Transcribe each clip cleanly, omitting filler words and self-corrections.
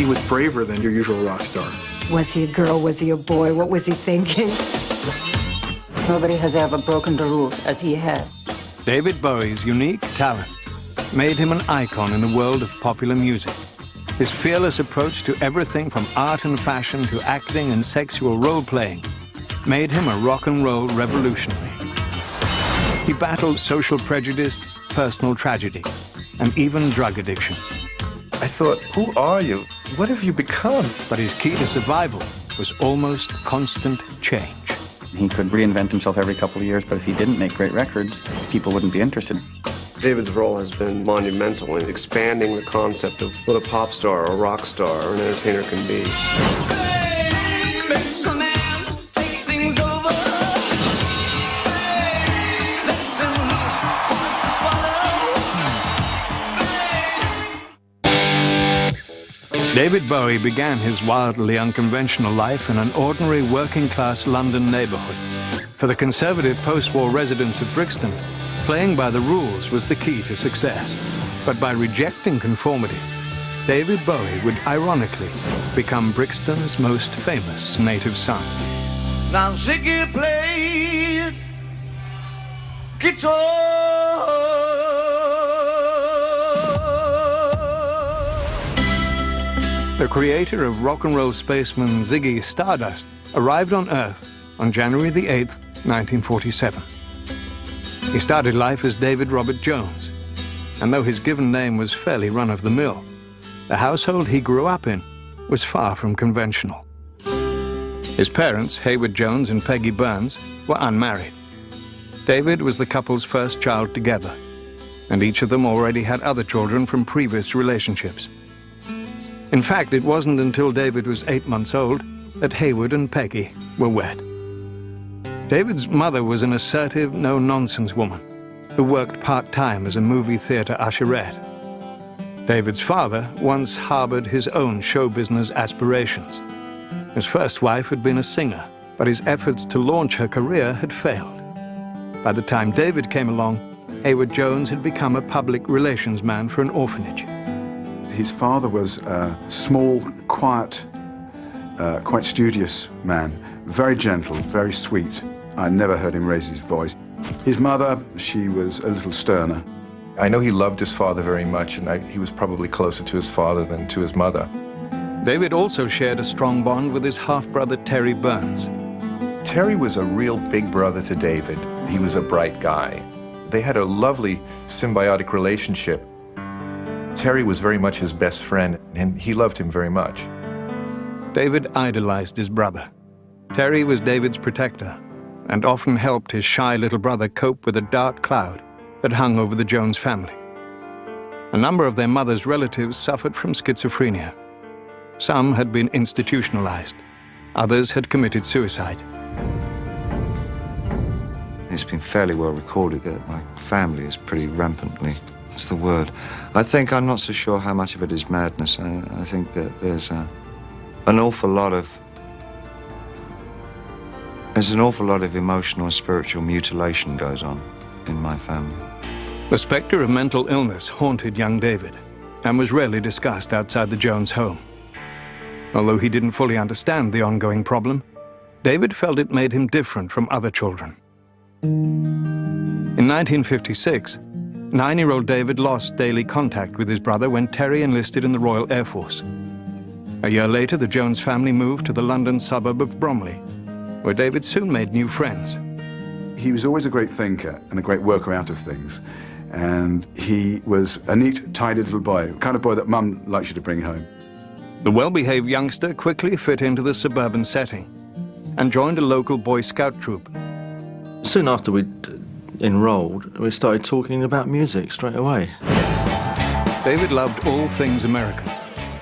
he was braver than your usual rock star. Was he a girl? Was he a boy? What was he thinking? Nobody has ever broken the rules as he has. David Bowie's unique talent made him an icon in the world of popular music. His fearless approach to everything from art and fashion to acting and sexual role-playing made him a rock and roll revolutionary. He battled social prejudice, personal tragedy, and even drug addiction. I thought, who are you? What have you become? But his key to survival was almost constant change. He could reinvent himself every couple of years, but if he didn't make great records, people wouldn't be interested. David's role has been monumental in expanding the concept of what a pop star or a rock star or an entertainer can be. David Bowie began his wildly unconventional life in an ordinary working-class London neighborhood. For the conservative post-war residents of Brixton, playing by the rules was the key to success. But by rejecting conformity, David Bowie would ironically become Brixton's most famous native son. Now Ziggy played guitar. The creator of rock and roll spaceman Ziggy Stardust arrived on Earth on January the 8th, 1947. He started life as David Robert Jones, and though his given name was fairly run-of-the-mill, the household he grew up in was far from conventional. His parents, Hayward Jones and Peggy Burns, were unmarried. David was the couple's first child together, and each of them already had other children from previous relationships. In fact, it wasn't until David was 8 months old that Hayward and Peggy were wed. David's mother was an assertive, no-nonsense woman who worked part-time as a movie theater usherette. David's father once harbored his own show business aspirations. His first wife had been a singer, but his efforts to launch her career had failed. By the time David came along, Hayward Jones had become a public relations man for an orphanage. His father was a small, quiet, quite studious man, very gentle, very sweet. I never heard him raise his voice. His mother, she was a little sterner. I know he loved his father very much, and he was probably closer to his father than to his mother. David also shared a strong bond with his half-brother Terry Burns. Terry was a real big brother to David. He was a bright guy. They had a lovely symbiotic relationship. Terry was very much his best friend, and he loved him very much. David idolized his brother. Terry was David's protector and often helped his shy little brother cope with a dark cloud that hung over the Jones family. A number of their mother's relatives suffered from schizophrenia. Some had been institutionalized. Others had committed suicide. It's been fairly well recorded that my family is pretty rampantly, what's the word? I'm not so sure how much of it is madness. I think that there's an awful lot of emotional and spiritual mutilation goes on in my family. The specter of mental illness haunted young David and was rarely discussed outside the Jones home. Although he didn't fully understand the ongoing problem, David felt it made him different from other children. In 1956, 9-year-old David lost daily contact with his brother when Terry enlisted in the Royal Air Force. A year later, the Jones family moved to the London suburb of Bromley, where David soon made new friends. He was always a great thinker and a great worker out of things. And he was a neat, tidy little boy, the kind of boy that Mum likes you to bring home. The well-behaved youngster quickly fit into the suburban setting and joined a local Boy Scout troop. Soon after we'd enrolled, we started talking about music straight away. David loved all things American,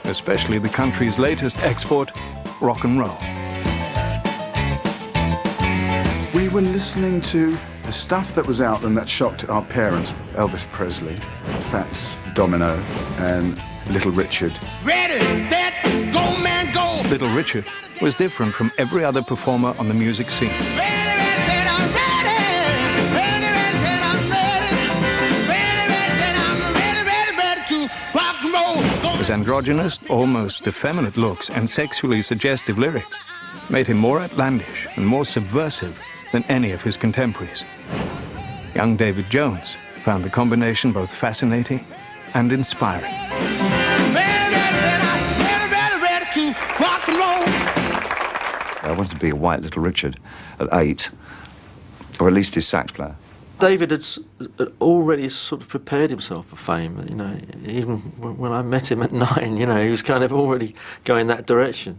especially the country's latest export, rock and roll. We were listening to the stuff that was out and that shocked our parents. Elvis Presley, Fats Domino, and Little Richard. Ready, set, go, man, go! Little Richard was different from every other performer on the music scene. Ready, ready, set, I'm ready! Ready, ready, set, I'm ready! Ready, ready, set, I'm ready, ready, ready to rock and roll! As His androgynous, almost effeminate looks and sexually suggestive lyrics made him more outlandish and more subversive than any of his contemporaries. Young David Jones found the combination both fascinating and inspiring. I wanted to be a white Little Richard at 8, or at least his sax player. David had already sort of prepared himself for fame, you know, even when I met him at 9, you know, he was kind of already going that direction.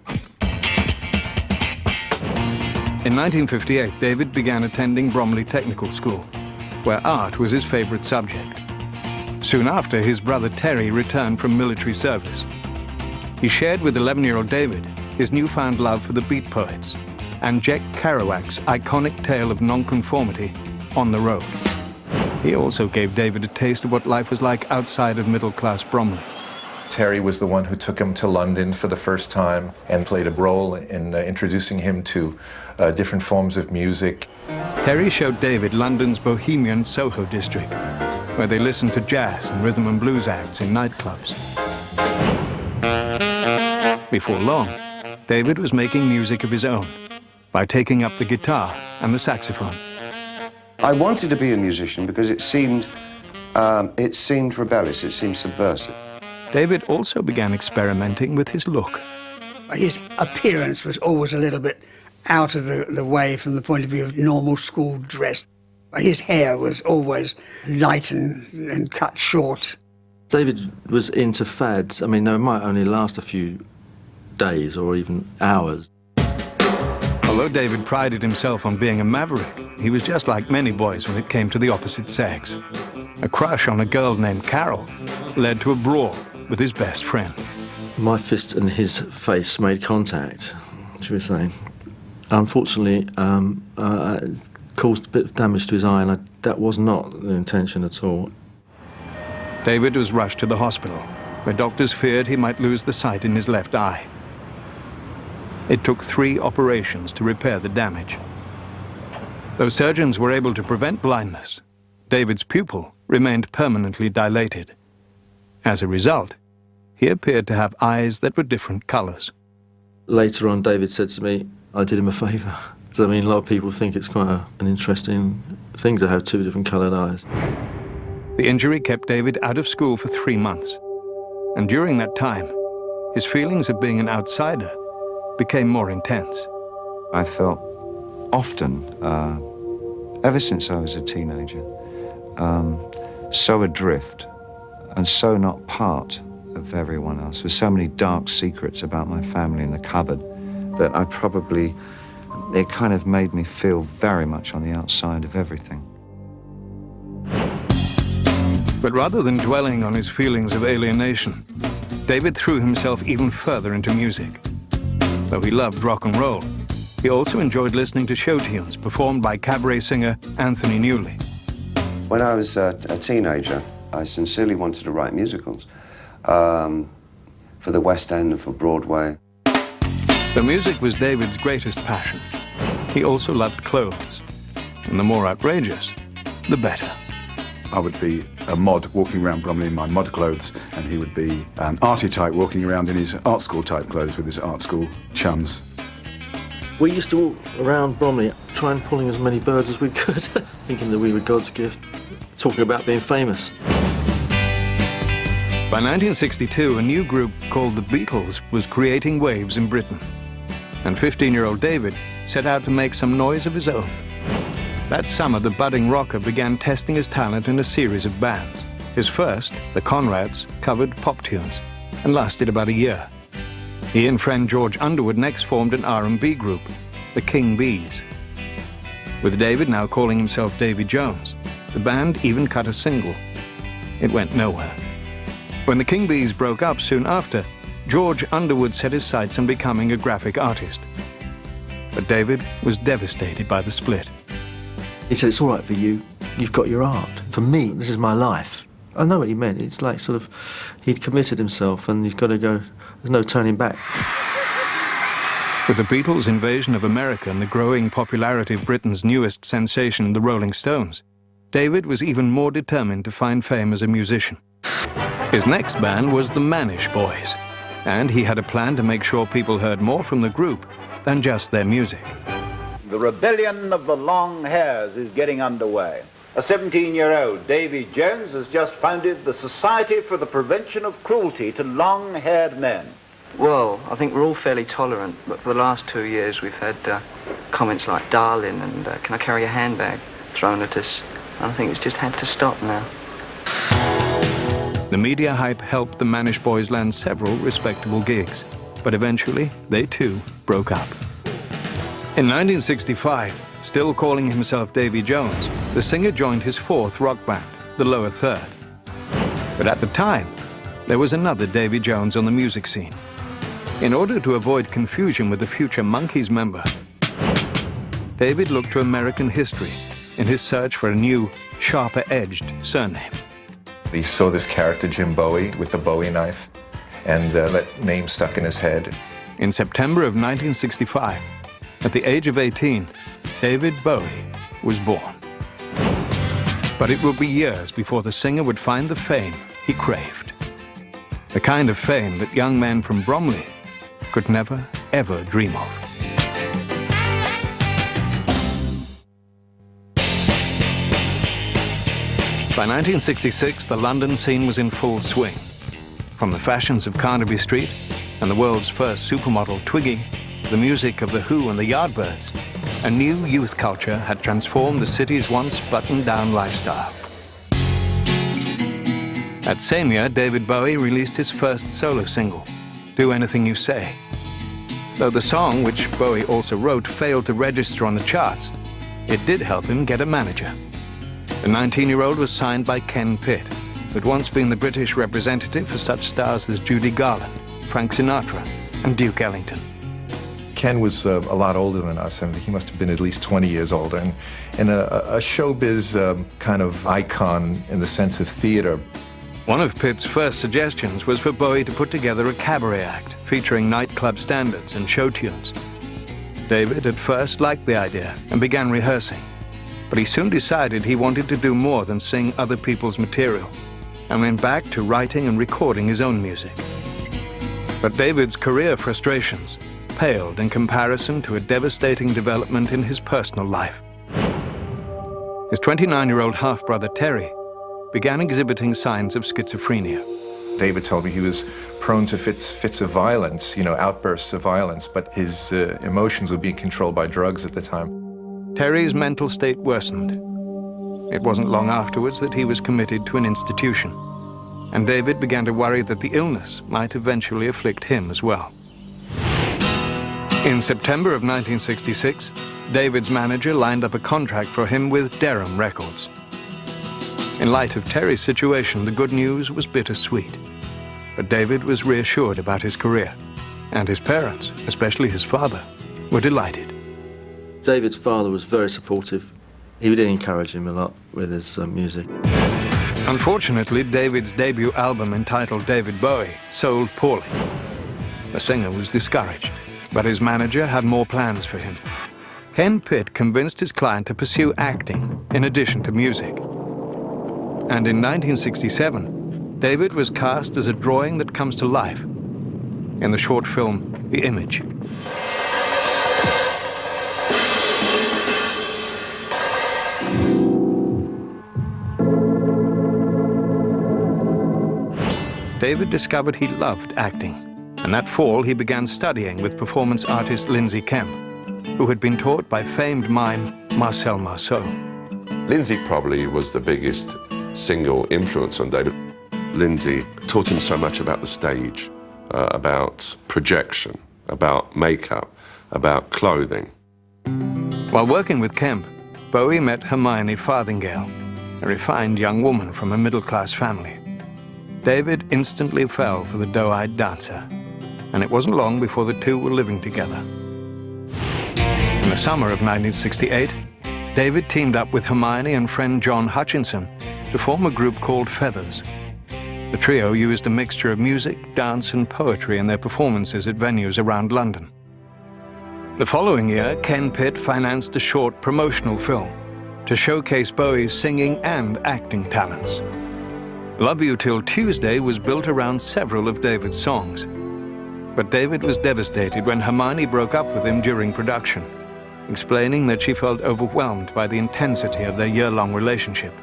In 1958, David began attending Bromley Technical School, where art was his favourite subject. Soon after, his brother Terry returned from military service. He shared with 11-year-old David his newfound love for the Beat Poets and Jack Kerouac's iconic tale of nonconformity, On the Road. He also gave David a taste of what life was like outside of middle-class Bromley. Terry was the one who took him to London for the first time and played a role in introducing him to different forms of music. Terry showed David London's bohemian Soho district, where they listened to jazz and rhythm and blues acts in nightclubs. Before long, David was making music of his own by taking up the guitar and the saxophone. I wanted to be a musician because it seemed rebellious, it seemed subversive. David also began experimenting with his look. His appearance was always a little bit out of the way from the point of view of normal school dress. His hair was always light and cut short. David was into fads. I mean, they might only last a few days or even hours. Although David prided himself on being a maverick, he was just like many boys when it came to the opposite sex. A crush on a girl named Carol led to a brawl with his best friend. My fist and his face made contact, should we say. Unfortunately, caused a bit of damage to his eye, and that was not the intention at all. David was rushed to the hospital, where doctors feared he might lose the sight in his left eye. It took 3 operations to repair the damage. Though surgeons were able to prevent blindness, David's pupil remained permanently dilated. As a result, he appeared to have eyes that were different colours. Later on, David said to me, I did him a favour. So, I mean, a lot of people think it's quite an interesting thing to have 2 different coloured eyes. The injury kept David out of school for 3 months. And during that time, his feelings of being an outsider became more intense. I felt often, ever since I was a teenager, so adrift and so not part of everyone else, with so many dark secrets about my family in the cupboard, that it kind of made me feel very much on the outside of everything. But rather than dwelling on his feelings of alienation, David threw himself even further into music. Though he loved rock and roll, he also enjoyed listening to show tunes performed by cabaret singer Anthony Newley. When I was a teenager, I sincerely wanted to write musicals for the West End and for Broadway. The music was David's greatest passion. He also loved clothes, and the more outrageous, the better. I would be a mod walking around Bromley in my mod clothes, and he would be an arty type walking around in his art school type clothes with his art school chums. We used to walk around Bromley, trying pulling as many birds as we could, thinking that we were God's gift, talking about being famous. By 1962, a new group called the Beatles was creating waves in Britain, and 15-year-old David set out to make some noise of his own. That summer, the budding rocker began testing his talent in a series of bands. His first, the Conrads, covered pop tunes and lasted about a year. He and friend George Underwood next formed an R&B group, the King Bees. With David now calling himself Davy Jones, the band even cut a single. It went nowhere. When the King Bees broke up soon after, George Underwood set his sights on becoming a graphic artist. But David was devastated by the split. He said, it's all right for you, you've got your art. For me, this is my life. I know what he meant. It's like sort of, he'd committed himself and he's got to go, there's no turning back. With the Beatles' invasion of America and the growing popularity of Britain's newest sensation, the Rolling Stones, David was even more determined to find fame as a musician. His next band was the Manish Boys, and he had a plan to make sure people heard more from the group than just their music. The rebellion of the long hairs is getting underway. A 17-year-old, Davy Jones, has just founded the Society for the Prevention of Cruelty to Long-Haired Men. Well, I think we're all fairly tolerant, but for the last 2 years we've had comments like darling and can I carry a handbag thrown at us. And I think it's just had to stop now. The media hype helped the Manish Boys land several respectable gigs, but eventually they too broke up. In 1965, still calling himself Davy Jones, the singer joined his fourth rock band, the Lower Third. But at the time, there was another Davy Jones on the music scene. In order to avoid confusion with the future Monkees member, David looked to American history in his search for a new, sharper-edged surname. He saw this character, Jim Bowie, with the Bowie knife, and that name stuck in his head. In September of 1965, at the age of 18, David Bowie was born. But it would be years before the singer would find the fame he craved. The kind of fame that young men from Bromley could never, ever dream of. By 1966, the London scene was in full swing. From the fashions of Carnaby Street and the world's first supermodel Twiggy, the music of The Who and the Yardbirds, a new youth culture had transformed the city's once buttoned-down lifestyle. That same year, David Bowie released his first solo single, Do Anything You Say. Though the song, which Bowie also wrote, failed to register on the charts, it did help him get a manager. The 19-year-old was signed by Ken Pitt, who'd once been the British representative for such stars as Judy Garland, Frank Sinatra, and Duke Ellington. Ken was a lot older than us, and he must have been at least 20 years older, and a showbiz kind of icon in the sense of theater. One of Pitt's first suggestions was for Bowie to put together a cabaret act featuring nightclub standards and show tunes. David at first liked the idea and began rehearsing, but he soon decided he wanted to do more than sing other people's material and went back to writing and recording his own music. But David's career frustrations paled in comparison to a devastating development in his personal life. His 29-year-old half-brother Terry began exhibiting signs of schizophrenia. David told me he was prone to fits of violence, outbursts of violence, but his emotions were being controlled by drugs at the time. Terry's mental state worsened. It wasn't long afterwards that he was committed to an institution, and David began to worry that the illness might eventually afflict him as well. In September of 1966, David's manager lined up a contract for him with Derham Records. In light of Terry's situation, the good news was bittersweet. But David was reassured about his career, and his parents, especially his father, were delighted. David's father was very supportive. He did encourage him a lot with his music. Unfortunately, David's debut album entitled David Bowie sold poorly. The singer was discouraged, but his manager had more plans for him. Ken Pitt convinced his client to pursue acting in addition to music. And in 1967, David was cast as a drawing that comes to life in the short film The Image. David discovered he loved acting, and that fall he began studying with performance artist Lindsay Kemp, who had been taught by famed mime Marcel Marceau. Lindsay probably was the biggest single influence on David. Lindsay taught him so much about the stage, about projection, about makeup, about clothing. While working with Kemp, Bowie met Hermione Farthingale, a refined young woman from a middle-class family. David instantly fell for the doe-eyed dancer, and it wasn't long before the two were living together. In the summer of 1968, David teamed up with Hermione and friend John Hutchinson to form a group called Feathers. The trio used a mixture of music, dance, and poetry in their performances at venues around London. The following year, Ken Pitt financed a short promotional film to showcase Bowie's singing and acting talents. Love You Till Tuesday was built around several of David's songs. But David was devastated when Hermione broke up with him during production, explaining that she felt overwhelmed by the intensity of their year-long relationship.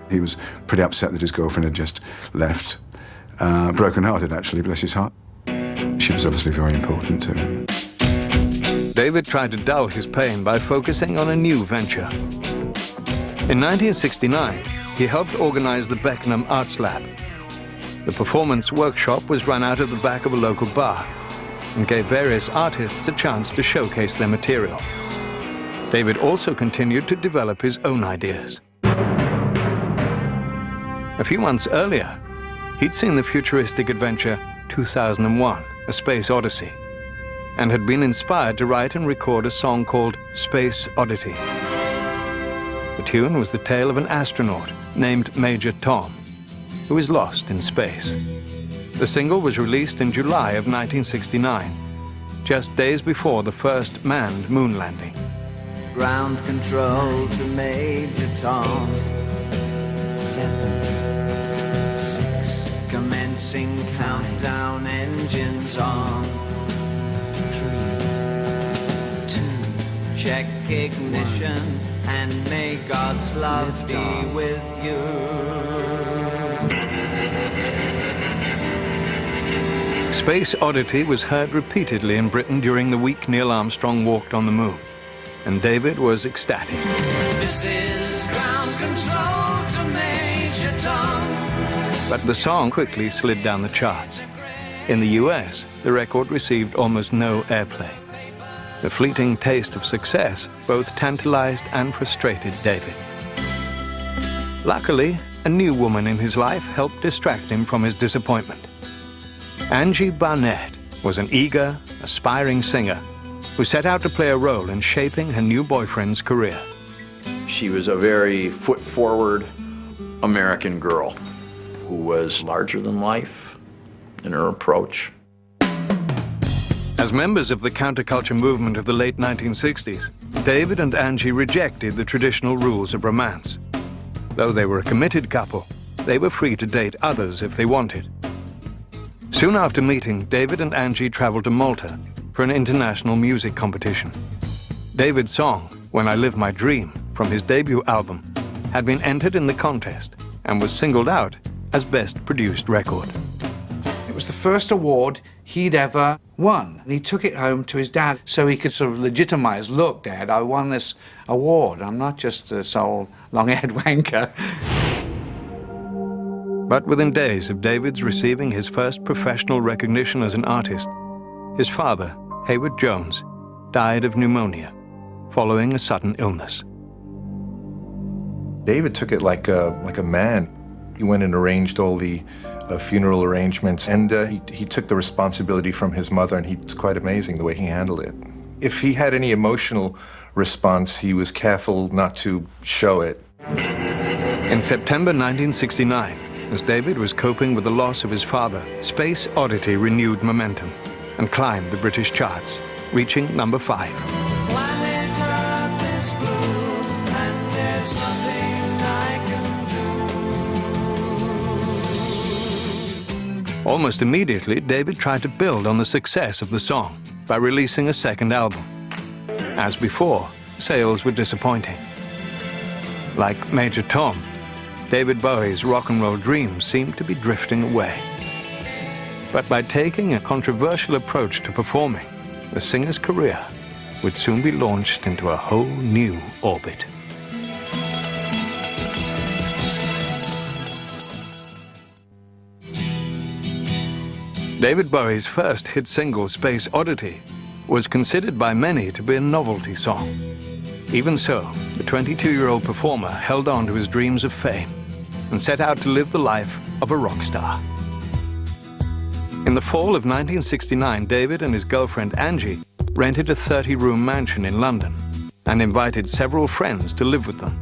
He was pretty upset that his girlfriend had just left. Broken-hearted, actually, bless his heart. She was obviously very important to him. David tried to dull his pain by focusing on a new venture. In 1969, he helped organize the Beckenham Arts Lab. The performance workshop was run out of the back of a local bar and gave various artists a chance to showcase their material. David also continued to develop his own ideas. A few months earlier, he'd seen the futuristic adventure 2001, A Space Odyssey, and had been inspired to write and record a song called Space Oddity. The tune was the tale of an astronaut named Major Tom, who is lost in space. The single was released in July of 1969, just days before the first manned moon landing. Ground control to Major Tom. 7, 6. Commencing countdown, engines on. 3, 2. Check ignition, and may God's love be with you. Space Oddity was heard repeatedly in Britain during the week Neil Armstrong walked on the moon, and David was ecstatic. This is ground control to Major Tom. But the song quickly slid down the charts. In the US, the record received almost no airplay. The fleeting taste of success both tantalized and frustrated David. Luckily, a new woman in his life helped distract him from his disappointment. Angie Barnett was an eager, aspiring singer who set out to play a role in shaping her new boyfriend's career. She was a very foot-forward American girl who was larger than life in her approach. As members of the counterculture movement of the late 1960s, David and Angie rejected the traditional rules of romance. Though they were a committed couple, they were free to date others if they wanted. Soon after meeting, David and Angie traveled to Malta for an international music competition. David's song, When I Live My Dream, from his debut album, had been entered in the contest and was singled out as Best Produced Record. It was the first award he'd ever won. And he took it home to his dad so he could sort of legitimize, look, Dad, I won this award. I'm not just a sole long-haired wanker. But within days of David's receiving his first professional recognition as an artist, his father, Hayward Jones, died of pneumonia following a sudden illness. David took it like a man. He went and arranged all the funeral arrangements, and he took the responsibility from his mother, and it's quite amazing the way he handled it. If he had any emotional response, he was careful not to show it. In September 1969, as David was coping with the loss of his father, Space Oddity renewed momentum and climbed the British charts, reaching number 5. Planet Earth is blue, and there's nothing I can do. Almost immediately, David tried to build on the success of the song by releasing a second album. As before, sales were disappointing. Like Major Tom, David Bowie's rock and roll dreams seemed to be drifting away. But by taking a controversial approach to performing, the singer's career would soon be launched into a whole new orbit. David Bowie's first hit single, Space Oddity, was considered by many to be a novelty song. Even so, the 22-year-old performer held on to his dreams of fame and set out to live the life of a rock star. In the fall of 1969, David and his girlfriend Angie rented a 30-room mansion in London and invited several friends to live with them.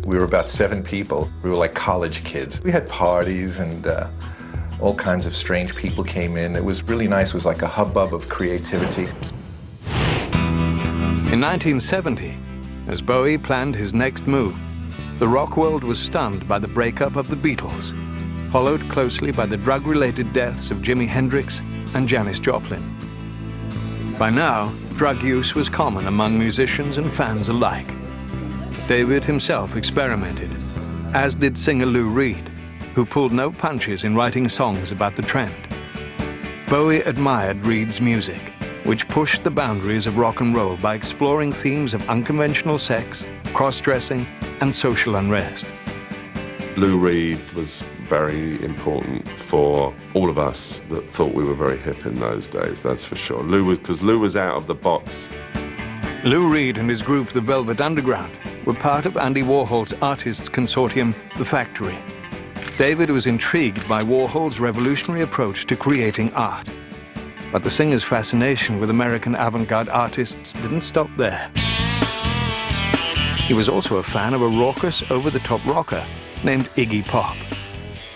We were about 7 people. We were like college kids. We had parties, and all kinds of strange people came in. It was really nice. It was like a hubbub of creativity. In 1970, as Bowie planned his next move, the rock world was stunned by the breakup of the Beatles. followed closely by the drug-related deaths of Jimi Hendrix and Janis Joplin. By now, drug use was common among musicians and fans alike. David himself experimented, as did singer Lou Reed, who pulled no punches in writing songs about the trend. Bowie admired Reed's music, which pushed the boundaries of rock and roll by exploring themes of unconventional sex, cross-dressing, and social unrest. Lou Reed was very important for all of us that thought we were very hip in those days, that's for sure. Because Lou was out of the box. Lou Reed and his group, the Velvet Underground, were part of Andy Warhol's artists consortium, The Factory. David was intrigued by Warhol's revolutionary approach to creating art. But the singer's fascination with American avant-garde artists didn't stop there. He was also a fan of a raucous, over-the-top rocker named Iggy Pop.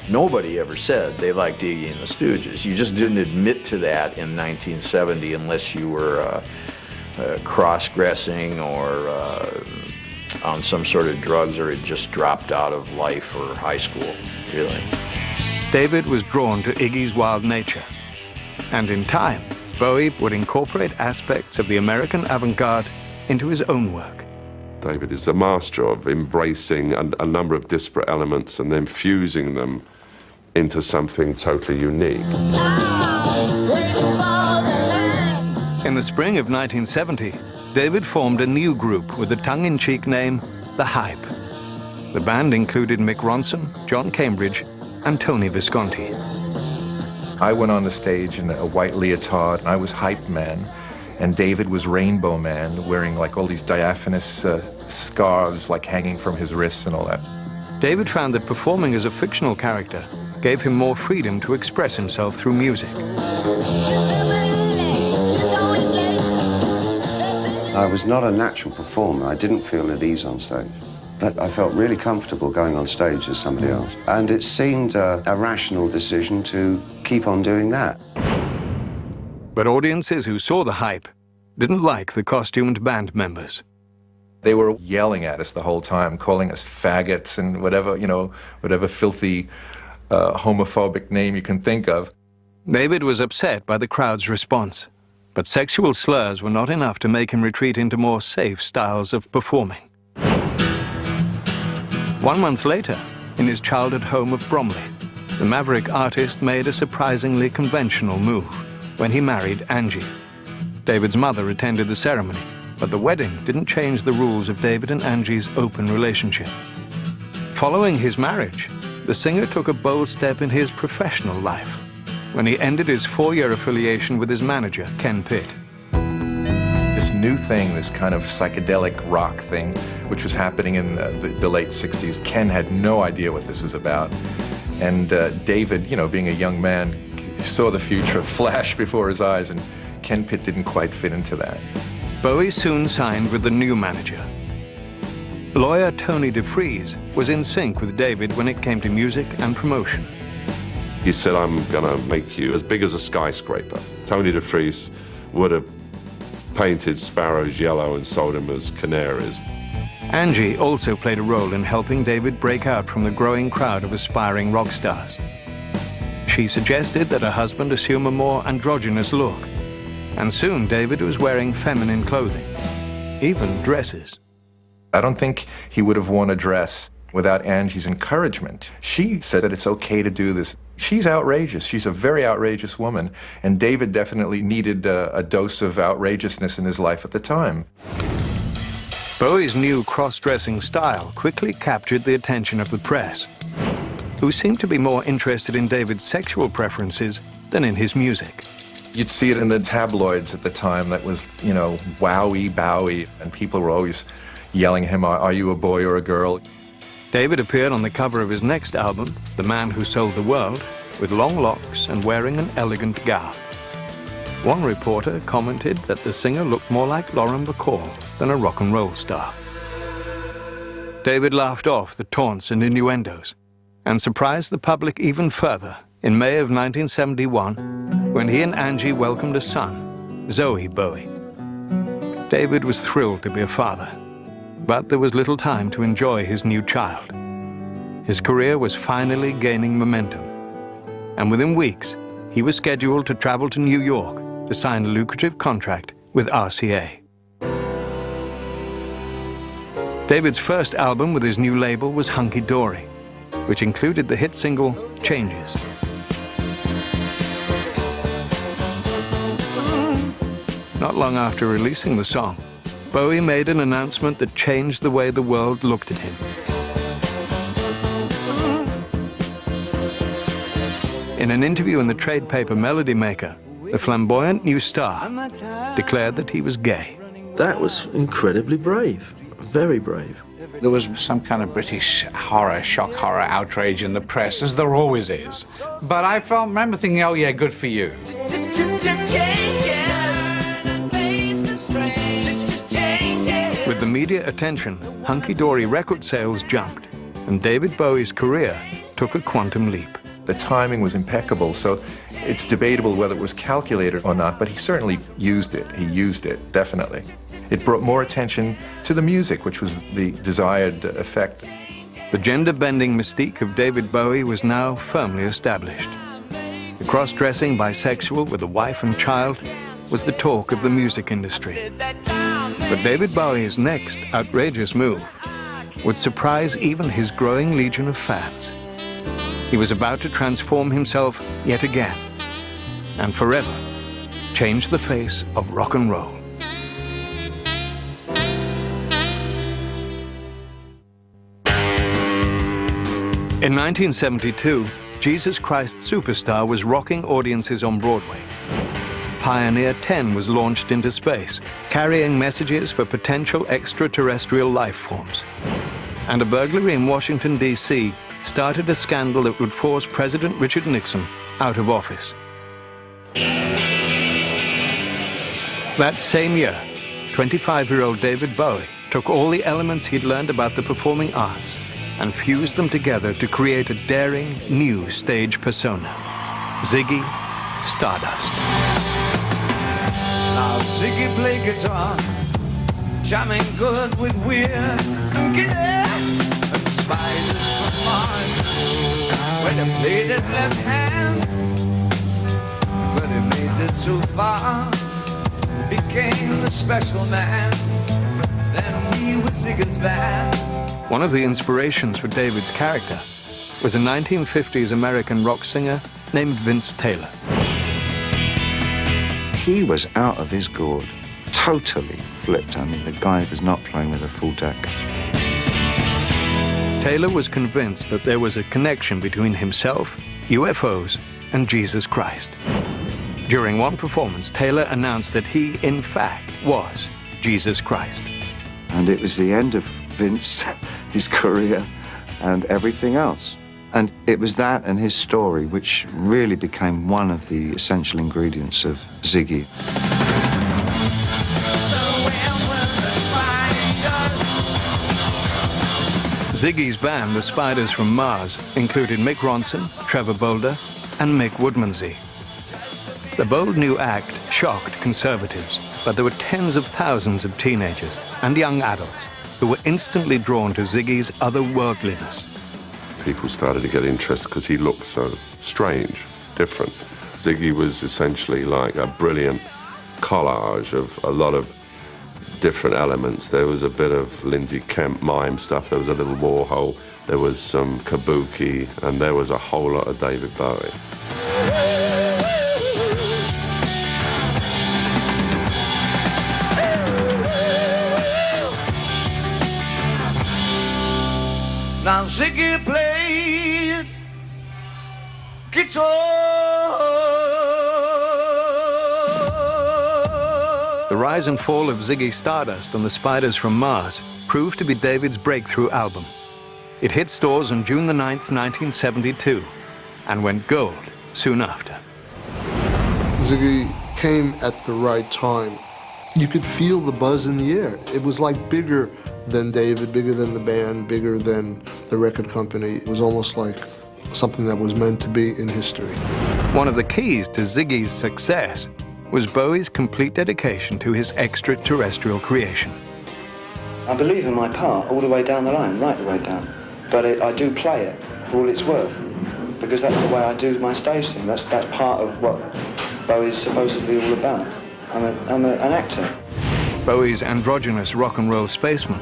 Nobody ever said they liked Iggy and the Stooges. You just didn't admit to that in 1970 unless you were cross-dressing or on some sort of drugs or had just dropped out of life or high school, really. David was drawn to Iggy's wild nature. And in time, Bowie would incorporate aspects of the American avant-garde into his own work. David is a master of embracing a number of disparate elements and then fusing them into something totally unique. In the spring of 1970, David formed a new group with the tongue-in-cheek name, The Hype. The band included Mick Ronson, John Cambridge, and Tony Visconti. I went on the stage in a white leotard. I was Hype Man, and David was Rainbow Man, wearing like all these diaphanous scarves like hanging from his wrists and all that. David found that performing as a fictional character gave him more freedom to express himself through music. I was not a natural performer. I didn't feel at ease on stage. But I felt really comfortable going on stage as somebody else. And it seemed a rational decision to keep on doing that. But audiences who saw The Hype didn't like the costumed band members. They were yelling at us the whole time, calling us faggots and whatever, whatever filthy homophobic name you can think of. David was upset by the crowd's response, but sexual slurs were not enough to make him retreat into more safe styles of performing. 1 month later, in his childhood home of Bromley, the maverick artist made a surprisingly conventional move when he married Angie. David's mother attended the ceremony, but the wedding didn't change the rules of David and Angie's open relationship. Following his marriage, the singer took a bold step in his professional life when he ended his 4-year affiliation with his manager, Ken Pitt. This new thing, this kind of psychedelic rock thing, which was happening in the late 60s, Ken had no idea what this was about. And David, being a young man, saw the future flash before his eyes, and Ken Pitt didn't quite fit into that. Bowie soon signed with the new manager. Lawyer Tony DeFries was in sync with David when it came to music and promotion. He said, I'm gonna make you as big as a skyscraper. Tony DeFries would have painted sparrows yellow and sold them as canaries. Angie also played a role in helping David break out from the growing crowd of aspiring rock stars. She suggested that her husband assume a more androgynous look, and soon David was wearing feminine clothing, even dresses. I don't think he would have worn a dress without Angie's encouragement. She said that it's okay to do this. She's outrageous. She's a very outrageous woman, and David definitely needed a dose of outrageousness in his life at the time. Bowie's new cross-dressing style quickly captured the attention of the press, who seemed to be more interested in David's sexual preferences than in his music. You'd see it in the tabloids at the time. That was, Wowie, Bowie, and people were always yelling at him, are you a boy or a girl? David appeared on the cover of his next album, The Man Who Sold the World, with long locks and wearing an elegant gown. One reporter commented that the singer looked more like Lauren Bacall than a rock and roll star. David laughed off the taunts and innuendos and surprised the public even further in May of 1971 when he and Angie welcomed a son, Zoe Bowie. David was thrilled to be a father, but there was little time to enjoy his new child. His career was finally gaining momentum. and within weeks, he was scheduled to travel to New York to sign a lucrative contract with RCA. David's first album with his new label was Hunky Dory, which included the hit single Changes. Not long after releasing the song, Bowie made an announcement that changed the way the world looked at him. In an interview in the trade paper Melody Maker, the flamboyant new star declared that he was gay. That was incredibly brave, very brave. There was some kind of British horror, shock horror outrage in the press, as there always is. But I remember thinking, oh yeah, good for you. With the media attention, Hunky Dory record sales jumped, and David Bowie's career took a quantum leap. The timing was impeccable, so it's debatable whether it was calculated or not, but he certainly used it. He used it, definitely. It brought more attention to the music, which was the desired effect. The gender-bending mystique of David Bowie was now firmly established. The cross-dressing bisexual with a wife and child was the talk of the music industry. But David Bowie's next outrageous move would surprise even his growing legion of fans. He was about to transform himself yet again, and forever change the face of rock and roll. In 1972, Jesus Christ Superstar was rocking audiences on Broadway. Pioneer 10 was launched into space, carrying messages for potential extraterrestrial life forms. And a burglary in Washington, D.C. started a scandal that would force President Richard Nixon out of office. That same year, 25-year-old David Bowie took all the elements he'd learned about the performing arts and fused them together to create a daring, new stage persona, Ziggy Stardust. Now Ziggy played guitar, jamming good with weird and spiders from Mars. When he played it left hand, but he made it too far, became the special man. Then we were Ziggy's band. One of the inspirations for David's character was a 1950s American rock singer named Vince Taylor. He was out of his gourd, totally flipped. I mean, the guy was not playing with a full deck. Taylor was convinced that there was a connection between himself, UFOs, and Jesus Christ. During one performance, Taylor announced that he, in fact, was Jesus Christ. And it was the end of Vince, his career, and everything else. And it was that and his story which really became one of the essential ingredients of Ziggy. Ziggy's band, the Spiders from Mars, included Mick Ronson, Trevor Bolder, and Mick Woodmansey. The bold new act shocked conservatives, but there were tens of thousands of teenagers and young adults who were instantly drawn to Ziggy's otherworldliness. People started to get interested because he looked so strange, different. Ziggy was essentially like a brilliant collage of a lot of different elements. There was a bit of Lindsay Kemp mime stuff, there was a little Warhol, there was some kabuki, and there was a whole lot of David Bowie. Now Ziggy played guitar. The rise and fall of Ziggy Stardust and the Spiders from Mars proved to be David's breakthrough album. It hit stores on June the 9th, 1972, and went gold soon after. Ziggy came at the right time. You could feel the buzz in the air. It was like bigger than David, bigger than the band, bigger than the record company. It was almost like something that was meant to be in history. One of the keys to Ziggy's success was Bowie's complete dedication to his extraterrestrial creation. I believe in my part all the way down the line, right the way down. But I do play it for all it's worth. because that's the way I do my stage thing. That's part of what Bowie's supposed to be all about. I'm an actor. Bowie's androgynous rock and roll spaceman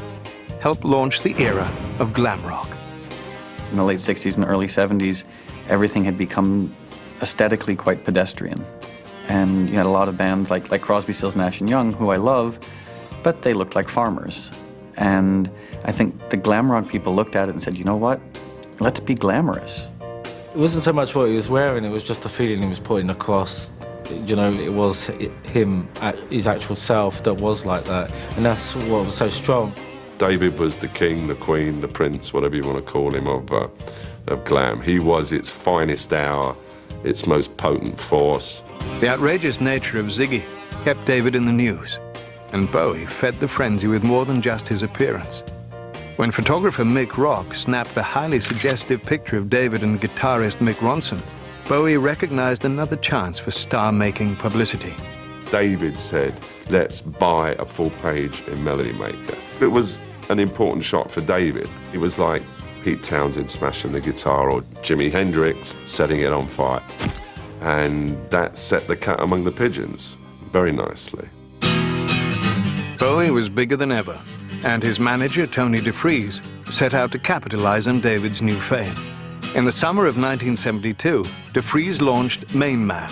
helped launch the era of glam rock. In the late 60s and early 70s, everything had become aesthetically quite pedestrian. And you had a lot of bands like Crosby, Stills, Nash & Young, who I love, but they looked like farmers. And I think the glam rock people looked at it and said, you know what, let's be glamorous. It wasn't so much what he was wearing, it was just the feeling he was putting across. You know, it was him, his actual self that was like that. And that's what was so strong. David was the king, the queen, the prince, whatever you want to call him, of glam. He was its finest hour, its most potent force. The outrageous nature of Ziggy kept David in the news, and Bowie fed the frenzy with more than just his appearance. When photographer Mick Rock snapped a highly suggestive picture of David and guitarist Mick Ronson, Bowie recognized another chance for star-making publicity. David said, let's buy a full page in Melody Maker. It was an important shot for David. It was like Pete Townsend smashing the guitar or Jimi Hendrix setting it on fire. And that set the cat among the pigeons very nicely. Bowie was bigger than ever, and his manager, Tony DeFries, set out to capitalize on David's new fame. In the summer of 1972, DeFries launched Main Man,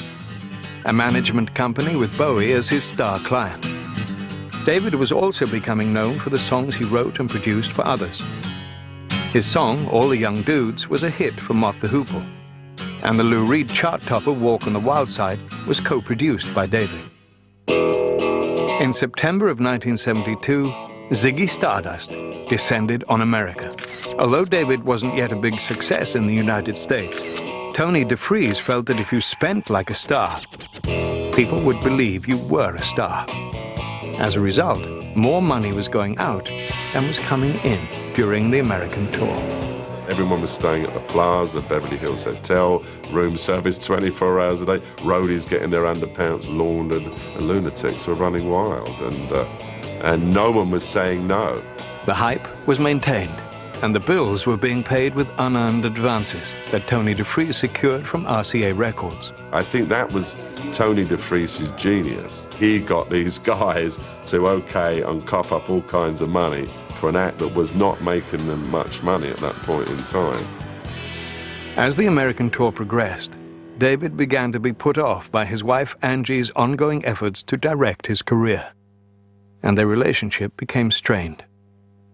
a management company with Bowie as his star client. David was also becoming known for the songs he wrote and produced for others. His song, All the Young Dudes, was a hit for Mott the Hoople, and the Lou Reed chart-topper Walk on the Wild Side was co-produced by David. In September of 1972, Ziggy Stardust descended on America. Although David wasn't yet a big success in the United States, Tony DeFries felt that if you spent like a star, people would believe you were a star. As a result, more money was going out than was coming in during the American tour. Everyone was staying at the Plaza, the Beverly Hills Hotel, room service 24 hours a day, roadies getting their underpants laundered, and lunatics were running wild, and no one was saying no. The hype was maintained, and the bills were being paid with unearned advances that Tony DeFries secured from RCA Records. I think that was Tony DeFries' genius. He got these guys to okay and cough up all kinds of money for an act that was not making them much money at that point in time. As the American tour progressed, David began to be put off by his wife Angie's ongoing efforts to direct his career, and their relationship became strained.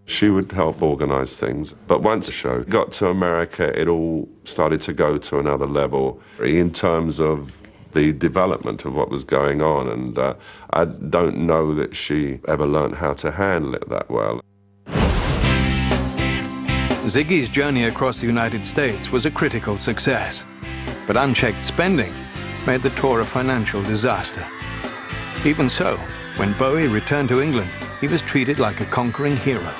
She would help organize things, but once the show got to America, it all started to go to another level in terms of the development of what was going on, and I don't know that she ever learned how to handle it that well. Ziggy's journey across the United States was a critical success, but unchecked spending made the tour a financial disaster. Even so, when Bowie returned to England, he was treated like a conquering hero.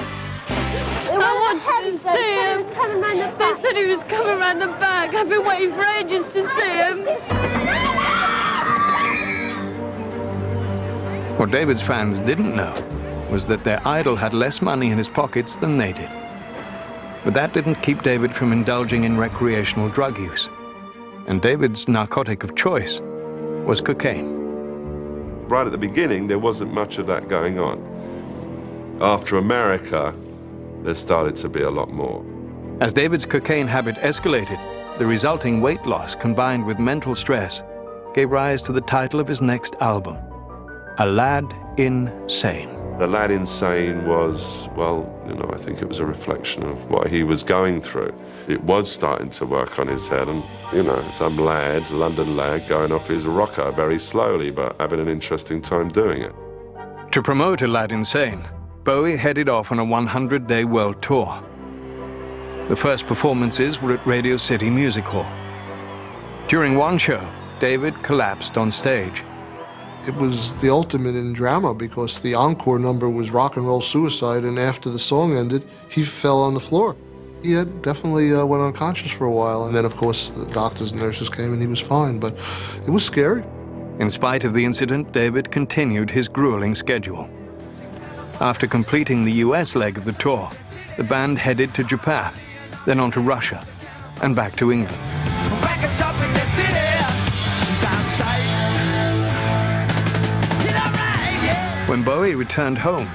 I want to see him. They said he was coming around the back. I've been waiting for ages to see him. What David's fans didn't know was that their idol had less money in his pockets than they did. But that didn't keep David from indulging in recreational drug use. And David's narcotic of choice was cocaine. Right at the beginning, there wasn't much of that going on. After America, there started to be a lot more. As David's cocaine habit escalated, the resulting weight loss combined with mental stress gave rise to the title of his next album, A Lad Insane. The Lad Insane was, well, you know, I think it was a reflection of what he was going through. It was starting to work on his head, and, you know, some lad, London lad, going off his rocker very slowly, but having an interesting time doing it. To promote A Lad Insane, Bowie headed off on a 100-day world tour. The first performances were at Radio City Music Hall. During one show, David collapsed on stage. It was the ultimate in drama because the encore number was Rock and Roll Suicide, and after the song ended, he fell on the floor. He had definitely went unconscious for a while, and then of course the doctors and nurses came and he was fine, but it was scary. In spite of the incident, David continued his grueling schedule. After completing the US leg of the tour, the band headed to Japan, then on to Russia, and back to England. like a shopping city. She's out of sight. She's alright, yeah. When Bowie returned home,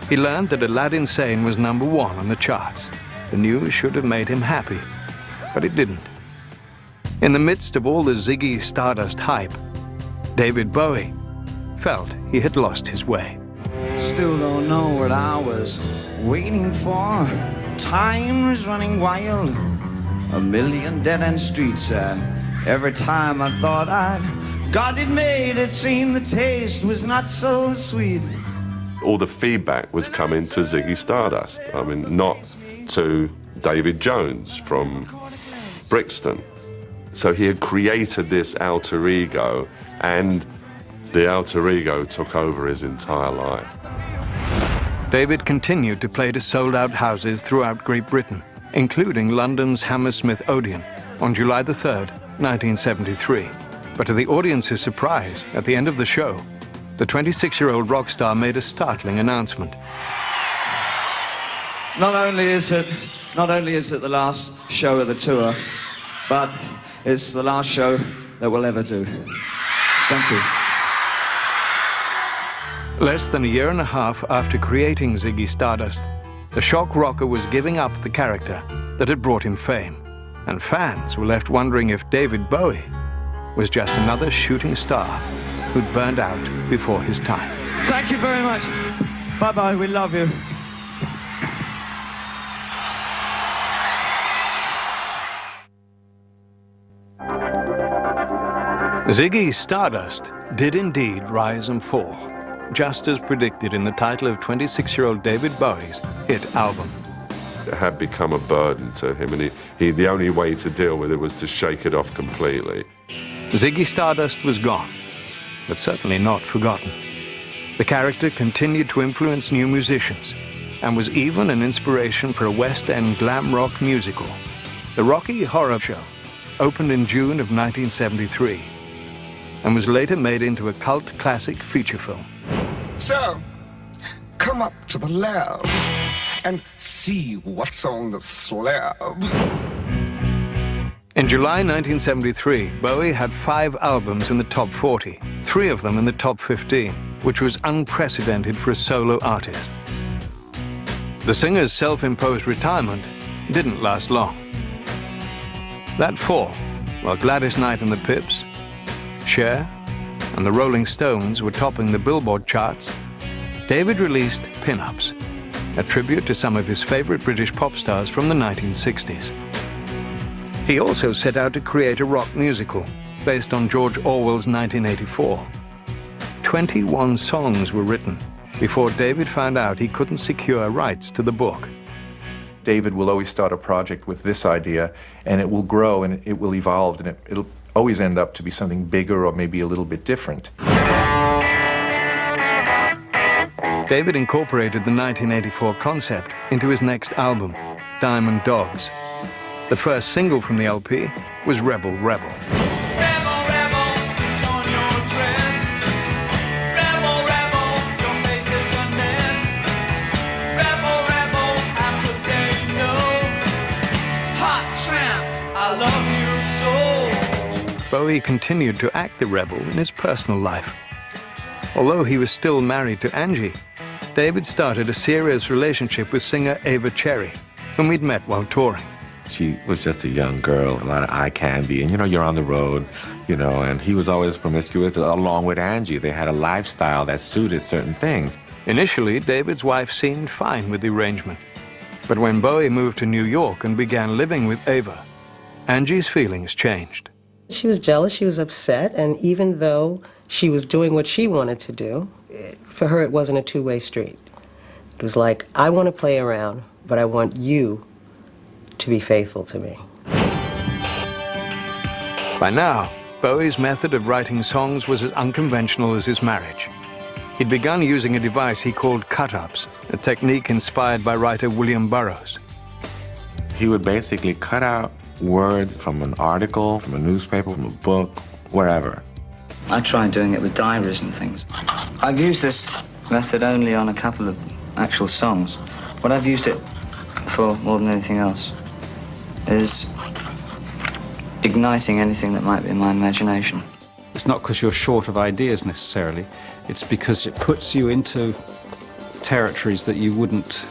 he learned that Aladdin Sane was #1 on the charts. The news should have made him happy, but it didn't. In the midst of all the Ziggy Stardust hype, David Bowie felt he had lost his way. Still don't know what I was waiting for. Time was running wild. A million dead-end streets, and every time I thought I'd got it made, it seemed the taste was not so sweet. All the feedback was coming to Ziggy Stardust. I mean, not to David Jones from Brixton. So he had created this alter ego, and the alter ego took over his entire life. David continued to play to sold-out houses throughout Great Britain, including London's Hammersmith Odeon on July the 3rd, 1973. But to the audience's surprise, at the end of the show, the 26-year-old rock star made a startling announcement. Not only is it the last show of the tour, but it's the last show that we'll ever do. Thank you. Less than a year and a half after creating Ziggy Stardust, the shock rocker was giving up the character that had brought him fame, and fans were left wondering if David Bowie was just another shooting star who'd burned out before his time. Thank you very much. Bye-bye, we love you. Ziggy Stardust did indeed rise and fall, just as predicted in the title of 26-year-old David Bowie's hit album. It had become a burden to him, and the only way to deal with it was to shake it off completely. Ziggy Stardust was gone, but certainly not forgotten. The character continued to influence new musicians, and was even an inspiration for a West End glam rock musical. The Rocky Horror Show opened in June of 1973, and was later made into a cult classic feature film. So, come up to the lab and see what's on the slab. In July 1973, Bowie had 5 albums in the top 40, 3 of them in the top 15, which was unprecedented for a solo artist. The singer's self-imposed retirement didn't last long. That fall, while Gladys Knight and the Pips, Cher, and the Rolling Stones were topping the Billboard charts, David released Pin-Ups, a tribute to some of his favorite British pop stars from the 1960s. He also set out to create a rock musical based on George Orwell's 1984. 21 songs were written before David found out he couldn't secure rights to the book. David will always start a project with this idea, and it will grow and it will evolve, and it'll always end up to be something bigger or maybe a little bit different. David incorporated the 1984 concept into his next album, Diamond Dogs. The first single from the LP was Rebel Rebel. Bowie continued to act the rebel in his personal life. Although he was still married to Angie, David started a serious relationship with singer Ava Cherry, whom he'd met while touring. She was just a young girl, a lot of eye candy, and you're on the road, and he was always promiscuous along with Angie. They had a lifestyle that suited certain things. Initially, David's wife seemed fine with the arrangement. But when Bowie moved to New York and began living with Ava, Angie's feelings changed. She was jealous, she was upset, and even though she was doing what she wanted to do, for her it wasn't a two-way street. It was like, I want to play around, but I want you to be faithful to me. By now, Bowie's method of writing songs was as unconventional as his marriage. He'd begun using a device he called cut-ups, a technique inspired by writer William Burroughs. He would basically cut out words from an article, from a newspaper, from a book, wherever. I tried doing it with diaries and things. I've used this method only on a couple of actual songs. What I've used it for more than anything else is igniting anything that might be in my imagination. It's not because you're short of ideas necessarily, it's because it puts you into territories that you wouldn't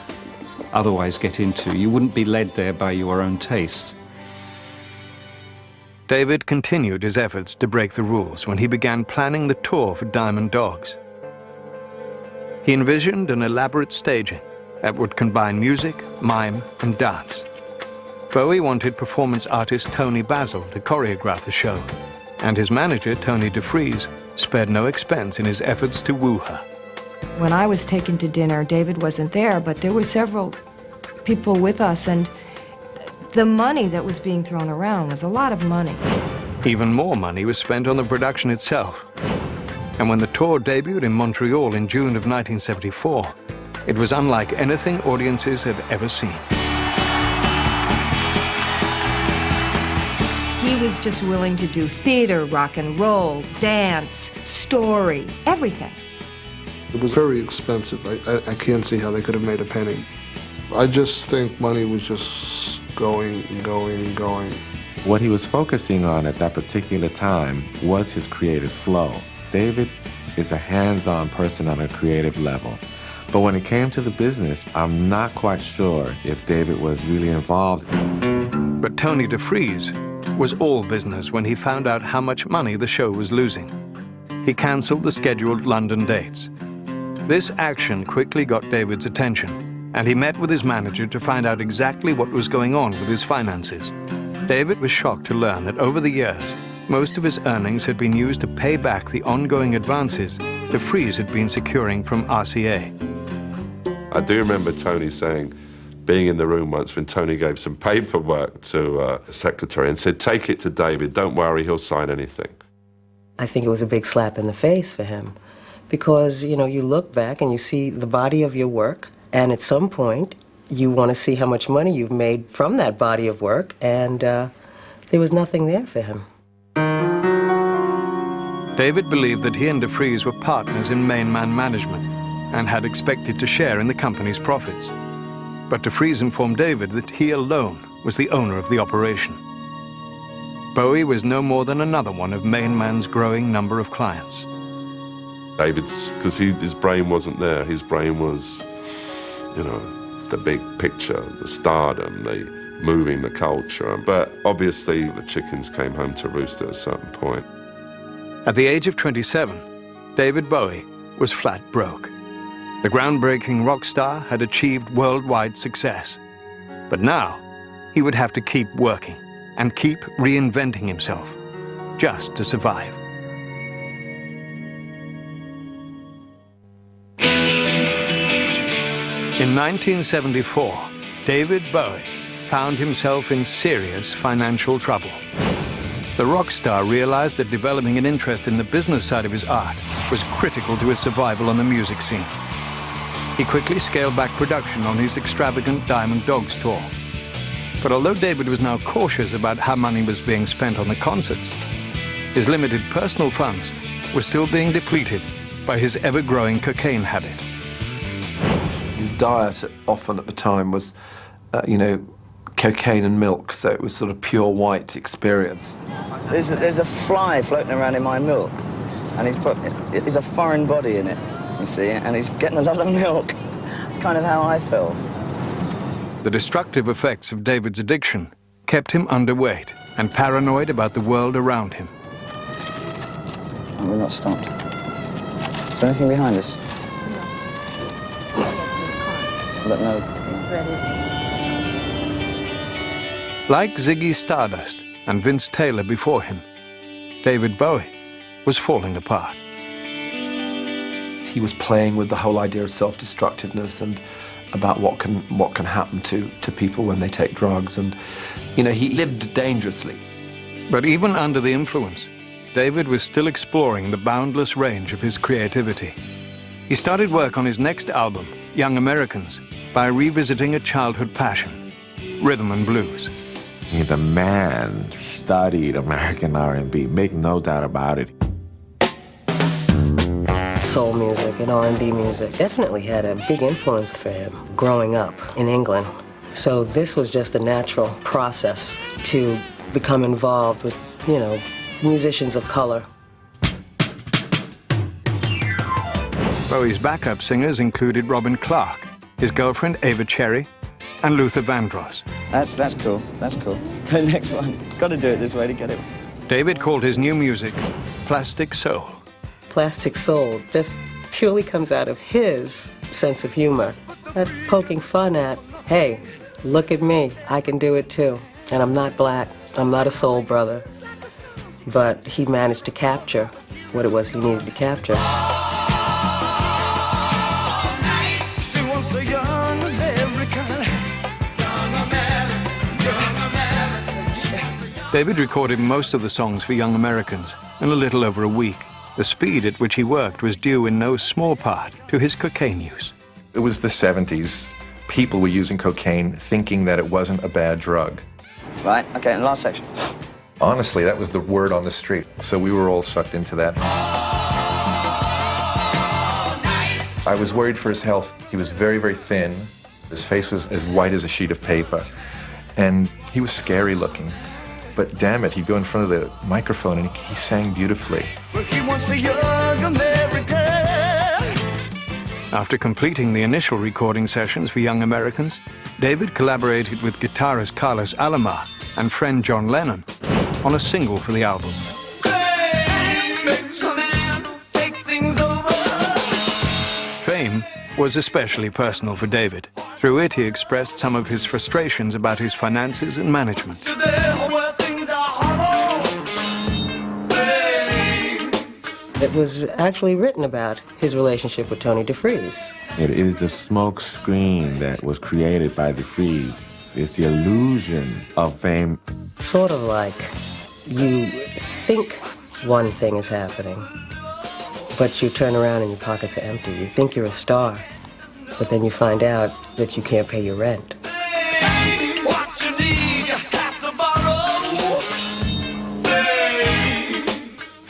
otherwise get into. You wouldn't be led there by your own taste. David continued his efforts to break the rules when he began planning the tour for Diamond Dogs. He envisioned an elaborate staging that would combine music, mime, and dance. Bowie wanted performance artist Tony Basil to choreograph the show, and his manager, Tony DeFries, spared no expense in his efforts to woo her. When I was taken to dinner, David wasn't there, but there were several people with us, and the money that was being thrown around was a lot of money. Even more money was spent on the production itself. And when the tour debuted in Montreal in June of 1974, it was unlike anything audiences had ever seen. He was just willing to do theater, rock and roll, dance, story, everything. It was very expensive. I can't see how they could have made a penny. I just think money was just going and going and going. What he was focusing on at that particular time was his creative flow. David is a hands-on person on a creative level. But when it came to the business, I'm not quite sure if David was really involved. But Tony DeFries was all business when he found out how much money the show was losing. He cancelled the scheduled London dates. This action quickly got David's attention, and he met with his manager to find out exactly what was going on with his finances. David was shocked to learn that over the years, most of his earnings had been used to pay back the ongoing advances DeFries had been securing from RCA. I do remember Tony saying, being in the room once when Tony gave some paperwork to a secretary and said, "Take it to David, don't worry, he'll sign anything." I think it was a big slap in the face for him because, you know, you look back and you see the body of your work, and at some point you want to see how much money you've made from that body of work, and there was nothing there for him. David believed that he and DeFries were partners in main man management and had expected to share in the company's profits. But DeFries informed David that he alone was the owner of the operation. Bowie was no more than another one of main man's growing number of clients. David's, because his brain wasn't there. His brain was, you know, the big picture, the stardom, the moving the culture. But obviously the chickens came home to roost at a certain point. At the age of 27, David Bowie was flat broke. The groundbreaking rock star had achieved worldwide success. But now, he would have to keep working and keep reinventing himself just to survive. In 1974, David Bowie found himself in serious financial trouble. The rock star realized that developing an interest in the business side of his art was critical to his survival on the music scene. He quickly scaled back production on his extravagant Diamond Dogs tour. But although David was now cautious about how money was being spent on the concerts, his limited personal funds were still being depleted by his ever-growing cocaine habit. His diet often at the time was, cocaine and milk, so it was sort of pure white experience. There's a fly floating around in my milk, and there's a foreign body in it, you see, and he's getting a lot of milk. It's kind of how I feel. The destructive effects of David's addiction kept him underweight and paranoid about the world around him. Oh, we're not stopped. Is there anything behind us? But no. Like Ziggy Stardust and Vince Taylor before him, David Bowie was falling apart. He was playing with the whole idea of self-destructiveness and about what can happen to people when they take drugs, and he lived dangerously. But even under the influence, David was still exploring the boundless range of his creativity. He started work on his next album, Young Americans, by revisiting a childhood passion, rhythm and blues. The man studied American R&B, make no doubt about it. Soul music and R&B music definitely had a big influence for him growing up in England. So this was just a natural process to become involved with, you know, musicians of color. Bowie's backup singers included Robin Clark, his girlfriend Ava Cherry, and Luther Vandross. That's cool. That's cool. The next one. Got to do it this way to get it. David called his new music Plastic Soul. Plastic Soul just purely comes out of his sense of humor. That poking fun at, hey, look at me, I can do it too. And I'm not black, I'm not a soul brother. But he managed to capture what it was he needed to capture. She wants a young American. David recorded most of the songs for Young Americans in a little over a week. The speed at which he worked was due in no small part to his cocaine use. It was the 70s. People were using cocaine thinking that it wasn't a bad drug. Right, okay, and last section. Honestly, that was the word on the street. So we were all sucked into that. I was worried for his health. He was very, very thin. His face was as white as a sheet of paper. And he was scary looking. But damn it, he'd go in front of the microphone and he sang beautifully. He wants a young American. After completing the initial recording sessions for Young Americans, David collaborated with guitarist Carlos Alomar and friend John Lennon on a single for the album. Fame was especially personal for David. Through it, he expressed some of his frustrations about his finances and management. It was actually written about his relationship with Tony DeFries. It is the smoke screen that was created by DeFries. It's the illusion of fame. Sort of like you think one thing is happening, but you turn around and your pockets are empty. You think you're a star, but then you find out that you can't pay your rent.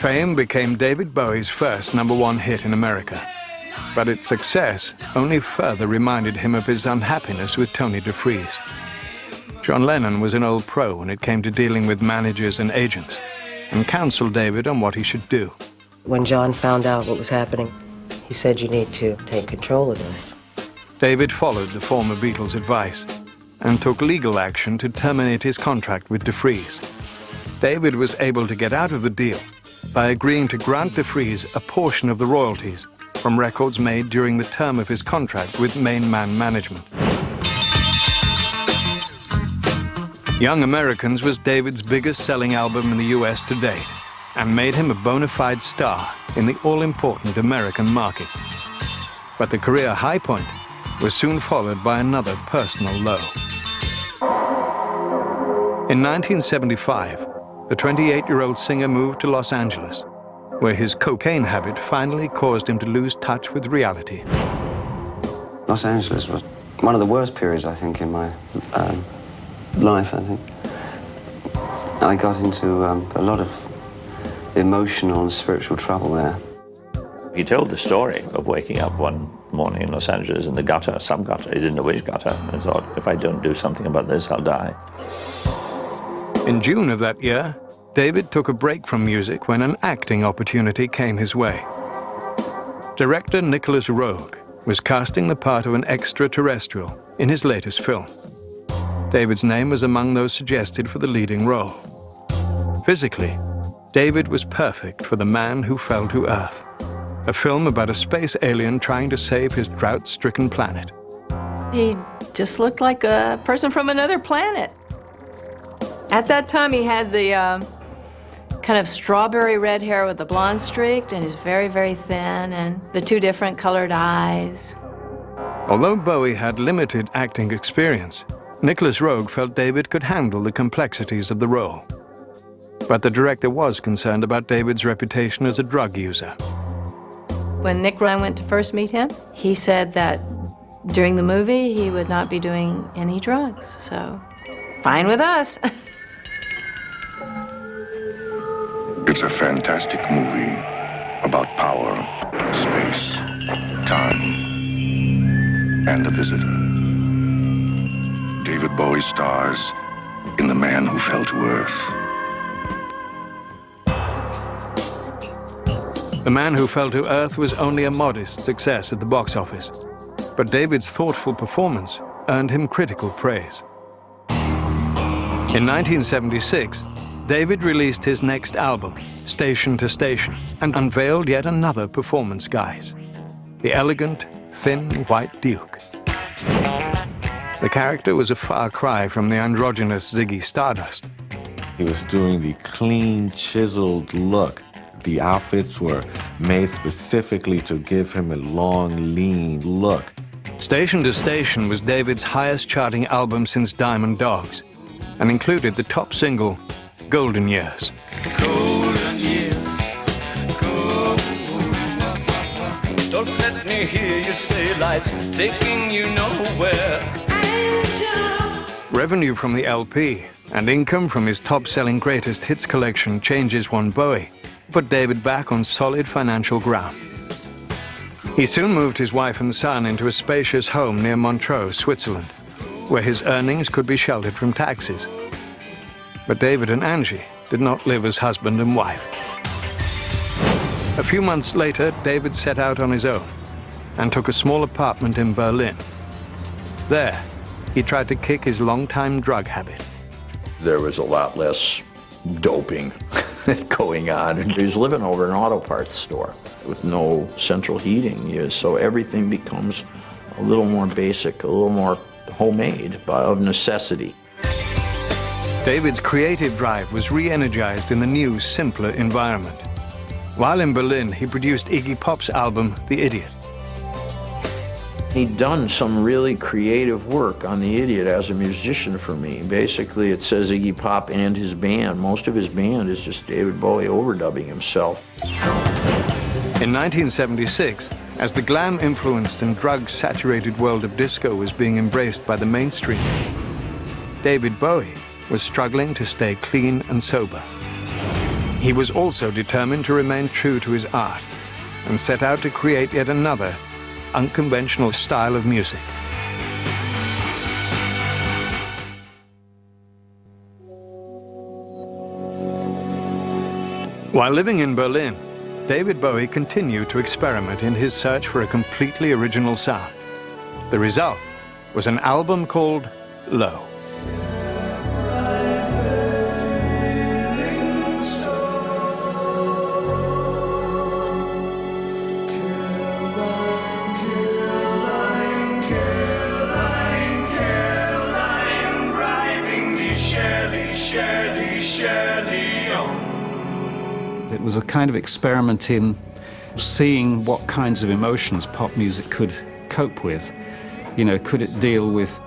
Fame became David Bowie's first #1 hit in America. But its success only further reminded him of his unhappiness with Tony DeFries. John Lennon was an old pro when it came to dealing with managers and agents, and counseled David on what he should do. When John found out what was happening, he said, you need to take control of this. David followed the former Beatles' advice and took legal action to terminate his contract with DeFries. David was able to get out of the deal by agreeing to grant DeFries a portion of the royalties from records made during the term of his contract with Main Man Management. Young Americans was David's biggest-selling album in the US to date and made him a bona fide star in the all-important American market. But the career high point was soon followed by another personal low. In 1975, the 28-year-old singer moved to Los Angeles, where his cocaine habit finally caused him to lose touch with reality. Los Angeles was one of the worst periods, I think, in my life, I think. I got into a lot of emotional and spiritual trouble there. He told the story of waking up one morning in Los Angeles in the gutter, some gutter, he didn't know which gutter, and thought, if I don't do something about this, I'll die. In June of that year, David took a break from music when an acting opportunity came his way. Director Nicholas Roeg was casting the part of an extraterrestrial in his latest film. David's name was among those suggested for the leading role. Physically, David was perfect for The Man Who Fell to Earth, a film about a space alien trying to save his drought-stricken planet. He just looked like a person from another planet. At that time, he had the kind of strawberry red hair with the blonde streak, and he's very, very thin, and the two different colored eyes. Although Bowie had limited acting experience, Nicholas Roeg felt David could handle the complexities of the role. But the director was concerned about David's reputation as a drug user. When Nick and I went to first meet him, he said that during the movie, he would not be doing any drugs, so fine with us. It's a fantastic movie about power, space, time, and the visitor. David Bowie stars in the man who fell to earth. The Man Who Fell to Earth was only a modest success at the box office, but David's thoughtful performance earned him critical praise. In 1976, David released his next album, Station to Station, and unveiled yet another performance guise, the elegant, thin white Duke. The character was a far cry from the androgynous Ziggy Stardust. He was doing the clean, chiseled look. The outfits were made specifically to give him a long, lean look. Station to Station was David's highest charting album since Diamond Dogs, and included the top single, Golden Years. Golden years, go. Don't let me hear you say life's taking you nowhere. Revenue from the LP and income from his top-selling greatest hits collection, Changes One Bowie, put David back on solid financial ground. He soon moved his wife and son into a spacious home near Montreux, Switzerland, where his earnings could be sheltered from taxes. But David and Angie did not live as husband and wife. A few months later, David set out on his own and took a small apartment in Berlin. There, he tried to kick his long-time drug habit. There was a lot less doping going on. He was living over an auto parts store with no central heating, so everything becomes a little more basic, a little more homemade, of necessity. David's creative drive was re-energized in the new, simpler environment. While in Berlin, he produced Iggy Pop's album, The Idiot. He'd done some really creative work on The Idiot as a musician for me. Basically, it says Iggy Pop and his band. Most of his band is just David Bowie overdubbing himself. In 1976, as the glam-influenced and drug-saturated world of disco was being embraced by the mainstream, David Bowie was struggling to stay clean and sober. He was also determined to remain true to his art and set out to create yet another unconventional style of music. While living in Berlin, David Bowie continued to experiment in his search for a completely original sound. The result was an album called Low. It was a kind of experiment in seeing what kinds of emotions pop music could cope with. You know, could it deal with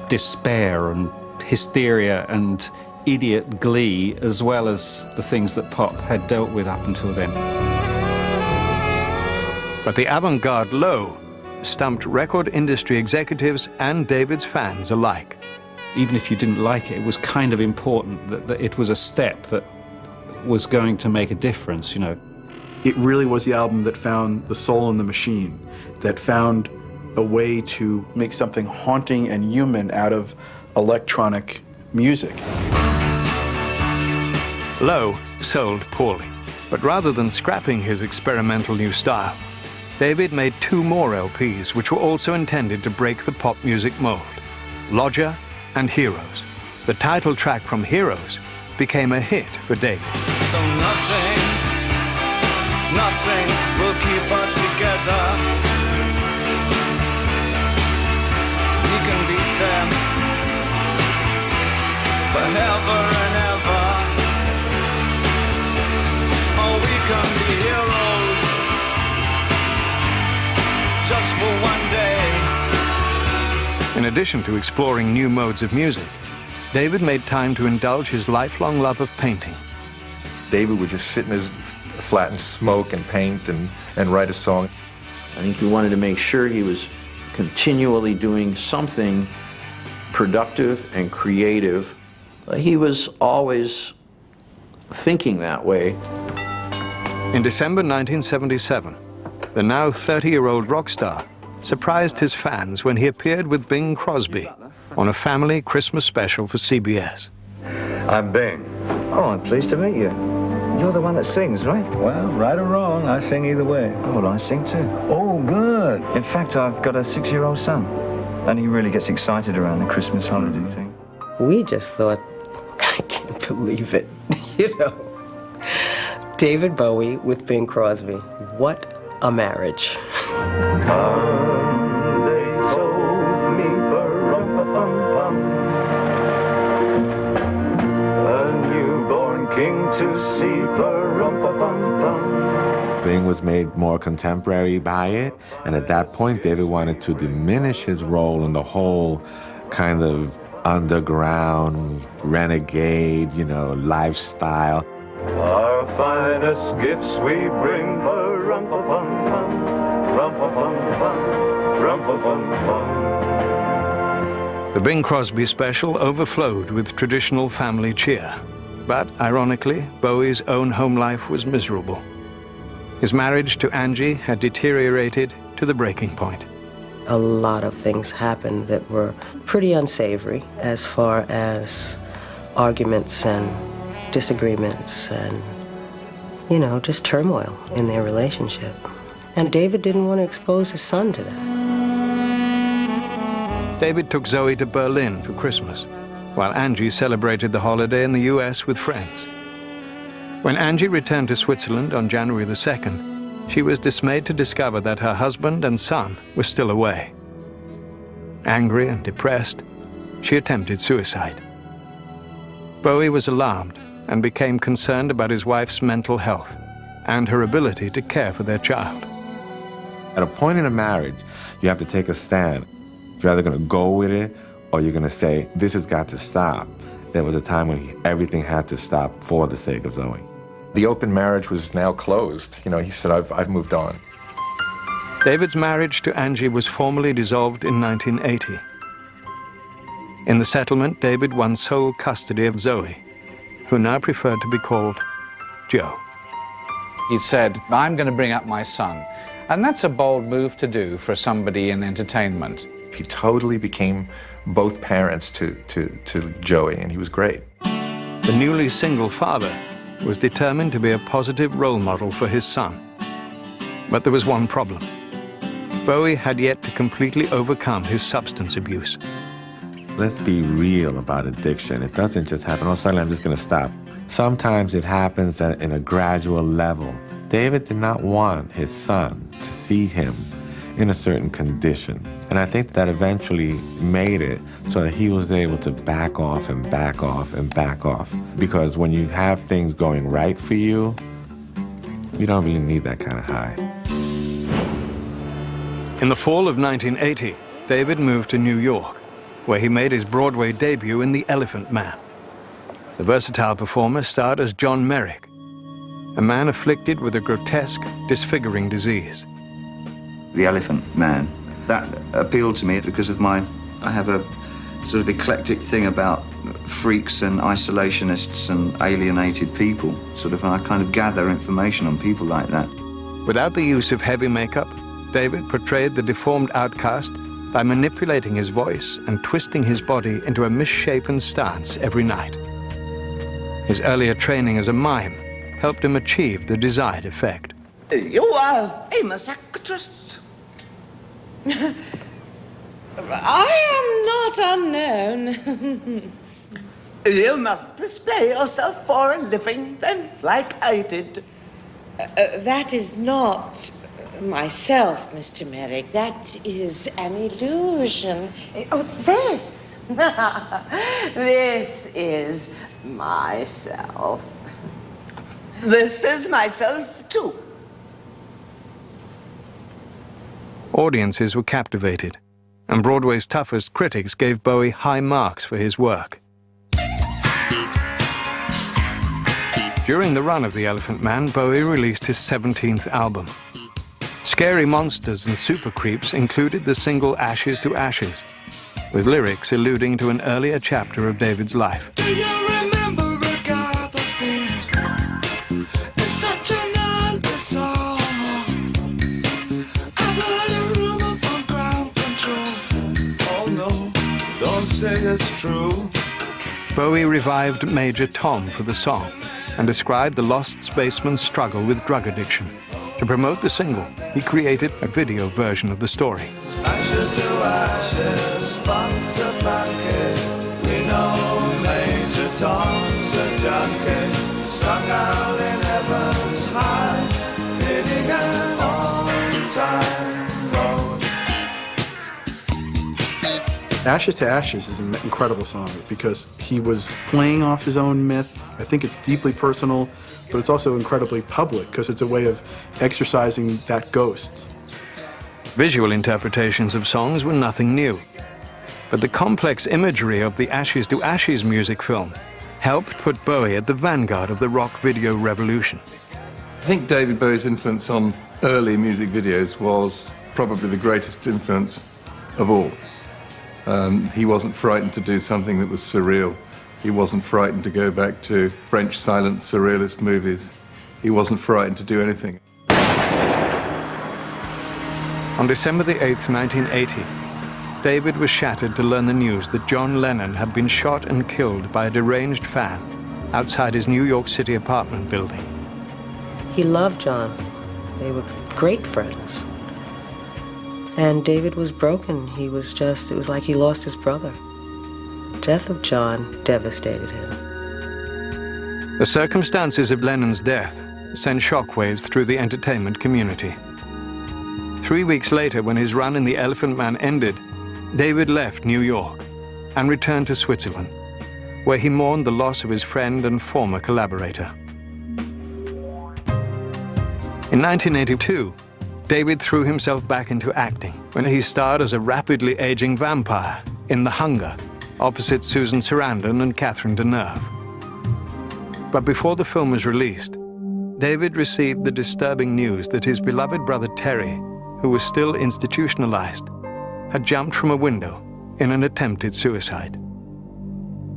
despair and hysteria and idiot glee as well as the things that pop had dealt with up until then. But the avant-garde Low stumped record industry executives and David's fans alike. Even if you didn't like it, it was kind of important that it was a step that was going to make a difference, you know. It really was the album that found the soul in the machine, that found a way to make something haunting and human out of electronic music. Low sold poorly, but rather than scrapping his experimental new style, David made 2 more LPs which were also intended to break the pop music mold, Lodger and Heroes. The title track from Heroes became a hit for David. Though nothing will keep us together. We can beat them forever and ever. Oh, we can be heroes just for one day. In addition to exploring new modes of music, David made time to indulge his lifelong love of painting. David would just sit in his flat and smoke and paint and write a song. I think he wanted to make sure he was continually doing something productive and creative. He was always thinking that way. In December 1977, the now 30-year-old rock star surprised his fans when he appeared with Bing Crosby on a family Christmas special for CBS. I'm Bing. Oh, I'm pleased to meet you. You're the one that sings, right? Well, right or wrong, I sing either way. Oh, well, I sing too. Oh, good. In fact, I've got a 6-year-old son, and he really gets excited around the Christmas holiday thing. We just thought, I can't believe it, you know. David Bowie with Bing Crosby. What a marriage. Come, they told me, ba-rum-pa-pum-pum, a newborn king to see, ba-rum-pa-pum-pum. Bing was made more contemporary by it, and at that point, David wanted to diminish his role in the whole kind of underground, renegade, you know, lifestyle. Our finest gifts we bring, ba-rum-pa-pum-pum, rum-pa-pum-pum, rum-pa-pum-pum. The Bing Crosby special overflowed with traditional family cheer. But, ironically, Bowie's own home life was miserable. His marriage to Angie had deteriorated to the breaking point. A lot of things happened that were pretty unsavory as far as arguments and disagreements and, you know, just turmoil in their relationship. And David didn't want to expose his son to that. David took Zoe to Berlin for Christmas, while Angie celebrated the holiday in the US with friends. When Angie returned to Switzerland on January the 2nd, she was dismayed to discover that her husband and son were still away. Angry and depressed, she attempted suicide. Bowie was alarmed and became concerned about his wife's mental health and her ability to care for their child. At a point in a marriage, you have to take a stand. You're either going to go with it or you're going to say, this has got to stop. There was a time when everything had to stop for the sake of Zoe. The open marriage was now closed. You know, he said, I've moved on. David's marriage to Angie was formally dissolved in 1980. In the settlement, David won sole custody of Zoe, who now preferred to be called Joe. He said, I'm going to bring up my son. And that's a bold move to do for somebody in entertainment. He totally became both parents to Joey, and he was great. The newly single father was determined to be a positive role model for his son. But there was one problem. Bowie had yet to completely overcome his substance abuse. Let's be real about addiction. It doesn't just happen, oh, suddenly I'm just going to stop. Sometimes it happens in a gradual level. David did not want his son to see him in a certain condition. And I think that eventually made it so that he was able to back off and back off and back off. Because when you have things going right for you, you don't really need that kind of high. In the fall of 1980, David moved to New York, where he made his Broadway debut in The Elephant Man. The versatile performer starred as John Merrick, a man afflicted with a grotesque, disfiguring disease. The Elephant Man, that appealed to me because of I have a sort of eclectic thing about freaks and isolationists and alienated people. I kind of gather information on people like that. Without the use of heavy makeup, David portrayed the deformed outcast by manipulating his voice and twisting his body into a misshapen stance every night. His earlier training as a mime helped him achieve the desired effect. You are a famous actress. I am not unknown. You must display yourself for a living, then, like I did. That is not myself, Mr. Merrick. That is an illusion. Oh, this. This is myself. This is myself, too. Audiences were captivated, and Broadway's toughest critics gave Bowie high marks for his work. During the run of The Elephant Man, Bowie released his 17th album. Scary Monsters and Super Creeps included the single Ashes to Ashes, with lyrics alluding to an earlier chapter of David's life. say it's true. Bowie revived Major Tom for the song and described the lost spaceman's struggle with drug addiction. To promote the single, he created a video version of the story. Ashes to ashes, funk to funky. We know Major Tom's a junkie, strung out in heaven's high, hitting an on-time road. Ashes to Ashes is an incredible song because he was playing off his own myth. I think it's deeply personal, but it's also incredibly public because it's a way of exorcising that ghost. Visual interpretations of songs were nothing new, but the complex imagery of the Ashes to Ashes music film helped put Bowie at the vanguard of the rock video revolution. I think David Bowie's influence on early music videos was probably the greatest influence of all. He wasn't frightened to do something that was surreal. He wasn't frightened to go back to French silent surrealist movies. He wasn't frightened to do anything. On December the 8th, 1980, David was shattered to learn the news that John Lennon had been shot and killed by a deranged fan outside his New York City apartment building. He loved John. They were great friends. And David was broken. It was like he lost his brother. The death of John devastated him. The circumstances of Lennon's death sent shockwaves through the entertainment community. 3 weeks later, when his run in The Elephant Man ended, David left New York and returned to Switzerland, where he mourned the loss of his friend and former collaborator. In 1982, David threw himself back into acting when he starred as a rapidly aging vampire in The Hunger, opposite Susan Sarandon and Catherine Deneuve. But before the film was released, David received the disturbing news that his beloved brother Terry, who was still institutionalized, had jumped from a window in an attempted suicide.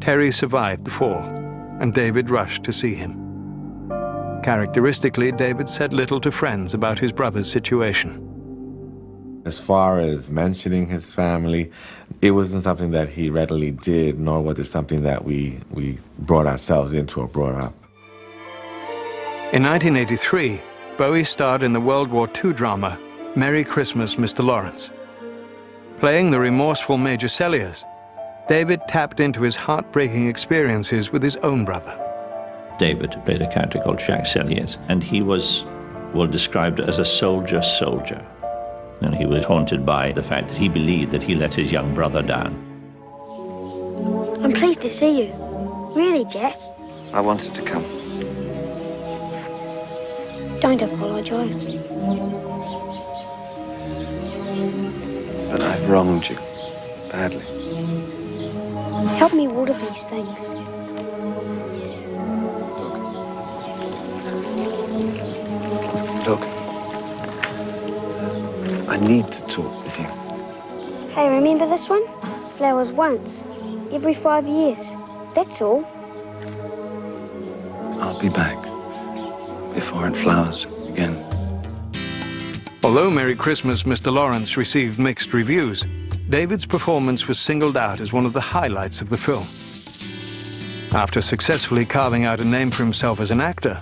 Terry survived the fall, and David rushed to see him. Characteristically, David said little to friends about his brother's situation. As far as mentioning his family, it wasn't something that he readily did, nor was it something that we brought ourselves into or brought up. In 1983, Bowie starred in the World War II drama Merry Christmas, Mr. Lawrence. Playing the remorseful Major Selliers, David tapped into his heartbreaking experiences with his own brother. David played a character called Jacques Selliers, and he was, well, described as a soldier. And he was haunted by the fact that he believed that he let his young brother down. I'm pleased to see you. Really, Jack. I wanted to come. Don't apologise. But I've wronged you badly. Help me water these things. Look, I need to talk with you. Hey, remember this one? Flowers once, every 5 years. That's all. I'll be back before it flowers again. Although Merry Christmas, Mr. Lawrence received mixed reviews, David's performance was singled out as one of the highlights of the film. After successfully carving out a name for himself as an actor,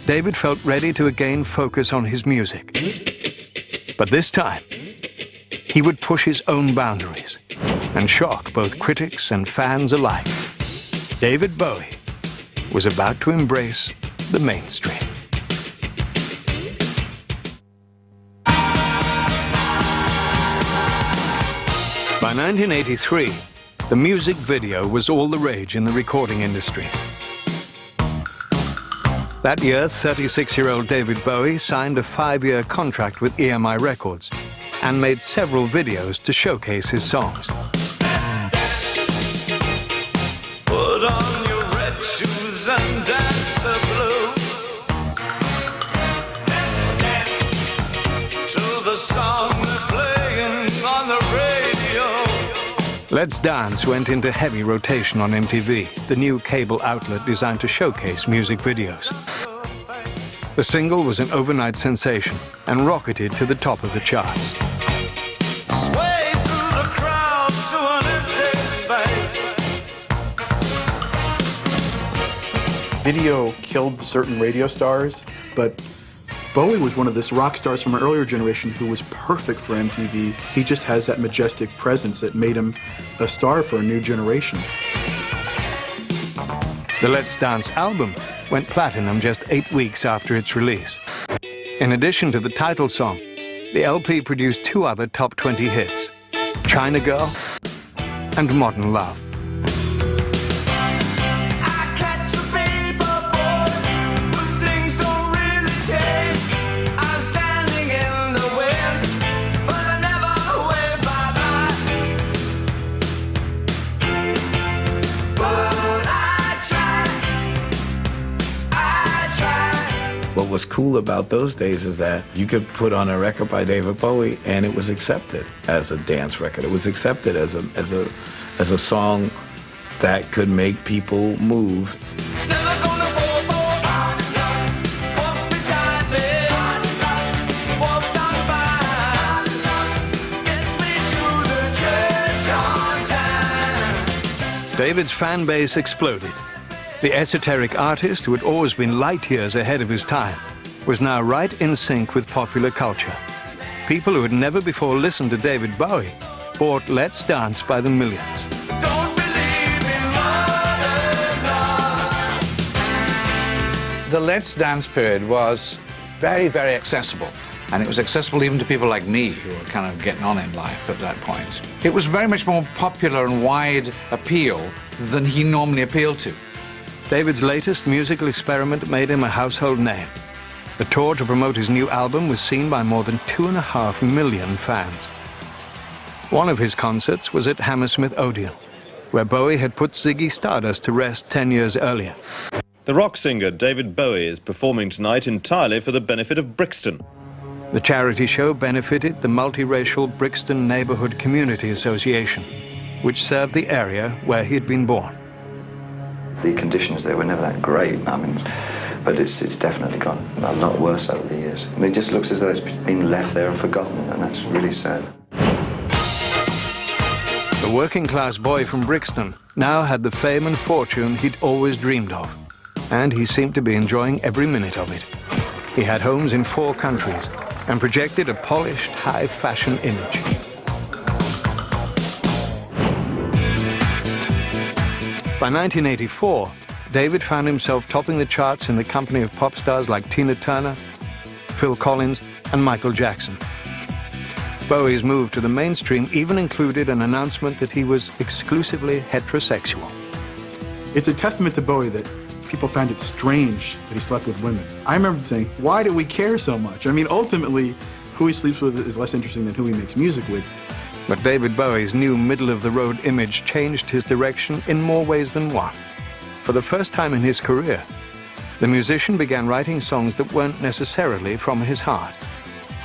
David felt ready to again focus on his music. But this time, he would push his own boundaries and shock both critics and fans alike. David Bowie was about to embrace the mainstream. By 1983, the music video was all the rage in the recording industry. That year, 36-year-old David Bowie signed a 5-year contract with EMI Records and made several videos to showcase his songs. Put on your red shoes and dance the blues. Dance to the song they're playing on the radio. Let's Dance went into heavy rotation on MTV, the new cable outlet designed to showcase music videos. The single was an overnight sensation and rocketed to the top of the charts. Sway through the crowd to an empty space. Video killed certain radio stars, but Bowie was one of this rock stars from an earlier generation who was perfect for MTV. He just has that majestic presence that made him a star for a new generation. The Let's Dance album went platinum just 8 weeks after its release. In addition to the title song, the LP produced 2 other top 20 hits, China Girl and Modern Love. What was cool about those days is that you could put on a record by David Bowie and it was accepted as a dance record. It was accepted as a song that could make people move. David's fan base exploded. The esoteric artist, who had always been light years ahead of his time, was now right in sync with popular culture. People who had never before listened to David Bowie bought Let's Dance by the millions. The Let's Dance period was very, very accessible. And it was accessible even to people like me, who were kind of getting on in life at that point. It was very much more popular and wide appeal than he normally appealed to. David's latest musical experiment made him a household name. The tour to promote his new album was seen by more than 2.5 million fans. One of his concerts was at Hammersmith Odeon, where Bowie had put Ziggy Stardust to rest 10 years earlier. The rock singer David Bowie is performing tonight entirely for the benefit of Brixton. The charity show benefited the multiracial Brixton Neighborhood Community Association, which served the area where he had been born. The conditions there were never that great, I mean, but it's definitely got a lot worse over the years. And it just looks as though it's been left there and forgotten, and that's really sad. The working-class boy from Brixton now had the fame and fortune he'd always dreamed of, and he seemed to be enjoying every minute of it. He had homes in 4 countries and projected a polished, high-fashion image. By 1984, David found himself topping the charts in the company of pop stars like Tina Turner, Phil Collins, and Michael Jackson. Bowie's move to the mainstream even included an announcement that he was exclusively heterosexual. It's a testament to Bowie that people found it strange that he slept with women. I remember saying, why do we care so much? I mean, ultimately, who he sleeps with is less interesting than who he makes music with. But David Bowie's new middle-of-the-road image changed his direction in more ways than one. For the first time in his career, the musician began writing songs that weren't necessarily from his heart.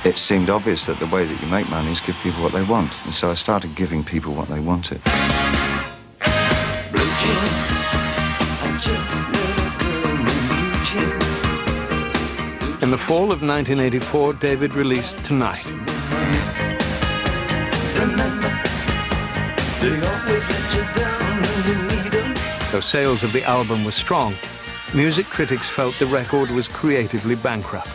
It seemed obvious that the way that you make money is give people what they want, and so I started giving people what they wanted. Blue jeans, I just let a girl in blue jeans. In the fall of 1984, David released Tonight. Remember, they always let you down when you need them. Though sales of the album were strong, music critics felt the record was creatively bankrupt.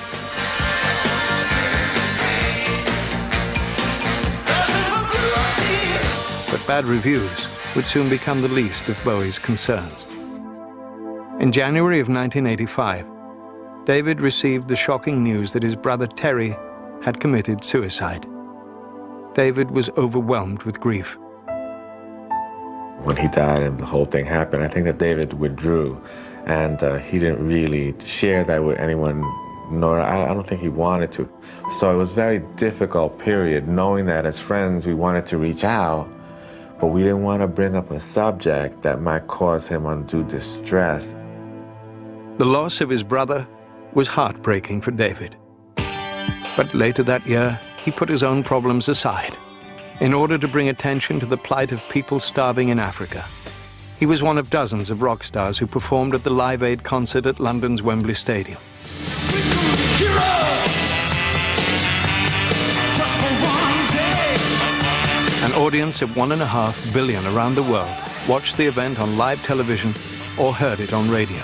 But bad reviews would soon become the least of Bowie's concerns. In January of 1985, David received the shocking news that his brother Terry had committed suicide. David was overwhelmed with grief. When he died and the whole thing happened, I think that David withdrew, and he didn't really share that with anyone, nor I don't think he wanted to. So it was a very difficult period, knowing that as friends we wanted to reach out, but we didn't want to bring up a subject that might cause him undue distress. The loss of his brother was heartbreaking for David. But later that year, he put his own problems aside in order to bring attention to the plight of people starving in Africa. He was one of dozens of rock stars who performed at the Live Aid concert at London's Wembley Stadium. An audience of 1.5 billion around the world watched the event on live television or heard it on radio.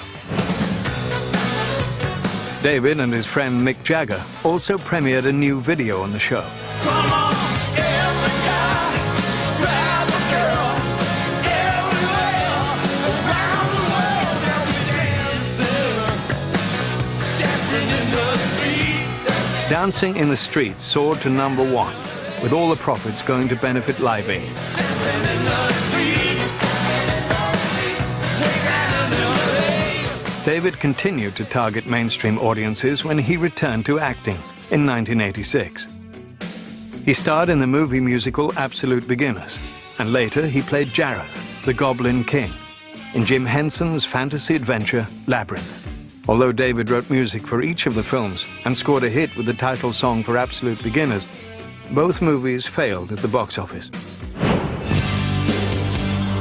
David and his friend Mick Jagger also premiered a new video on the show. Dancing in the Street soared to #1, with all the profits going to benefit Live Aid. David continued to target mainstream audiences when he returned to acting in 1986. He starred in the movie musical Absolute Beginners, and later he played Jareth, the Goblin King, in Jim Henson's fantasy adventure Labyrinth. Although David wrote music for each of the films and scored a hit with the title song for Absolute Beginners, both movies failed at the box office.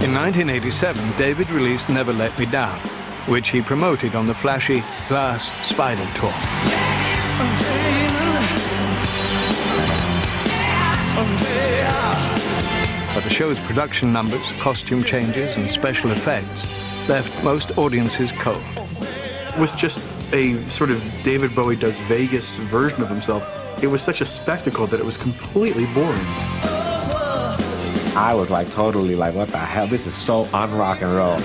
In 1987, David released Never Let Me Down, which he promoted on the flashy Glass Spider tour. But the show's production numbers, costume changes, and special effects left most audiences cold. It was just a sort of David Bowie does Vegas version of himself. It was such a spectacle that it was completely boring. I was like totally like, what the hell? This is so un-rock and roll.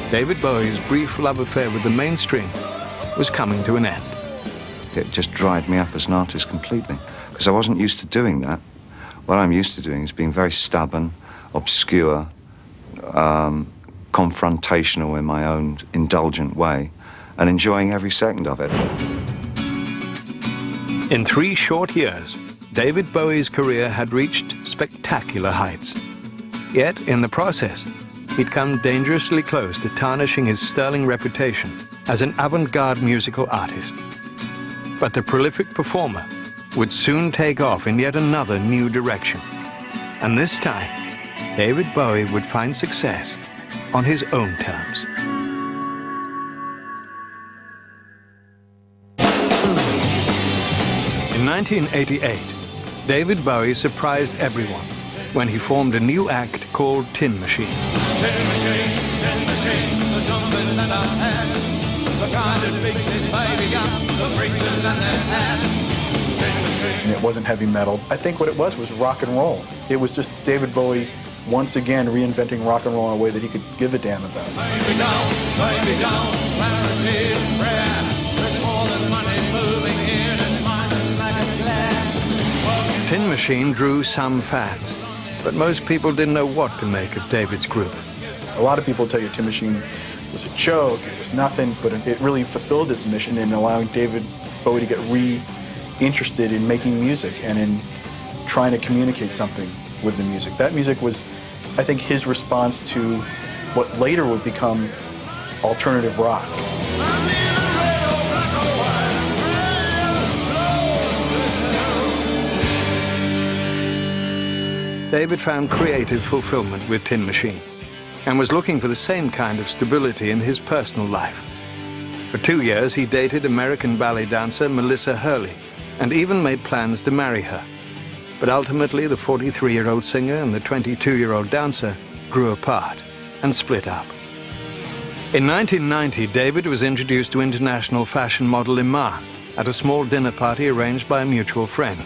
David Bowie's brief love affair with the mainstream was coming to an end. It just dried me up as an artist completely, because I wasn't used to doing that. What I'm used to doing is being very stubborn, obscure, confrontational in my own indulgent way, and enjoying every second of it. In 3 short years, David Bowie's career had reached spectacular heights. Yet, in the process, he'd come dangerously close to tarnishing his sterling reputation as an avant-garde musical artist. But the prolific performer would soon take off in yet another new direction. And this time, David Bowie would find success on his own terms. In 1988, David Bowie surprised everyone when he formed a new act called Tin Machine. Tin machine, the zombies that are ass. The guy that beats his baby up, the preachers and their ass. Tin machine. And it wasn't heavy metal. I think what it was rock and roll. It was just David Bowie once again reinventing rock and roll in a way that he could give a damn about. Baby down, clarity and prayer. There's more than money moving here, there's minds like a glare. Tin Machine drew some fans, but most people didn't know what to make of David's group. A lot of people tell you Tin Machine was a joke, it was nothing, but it really fulfilled its mission in allowing David Bowie to get re-interested in making music and in trying to communicate something with the music. That music was, I think, his response to what later would become alternative rock. David found creative fulfillment with Tin Machine and was looking for the same kind of stability in his personal life. For 2 years, he dated American ballet dancer Melissa Hurley and even made plans to marry her. But ultimately, the 43-year-old singer and the 22-year-old dancer grew apart and split up. In 1990, David was introduced to international fashion model Iman at a small dinner party arranged by a mutual friend.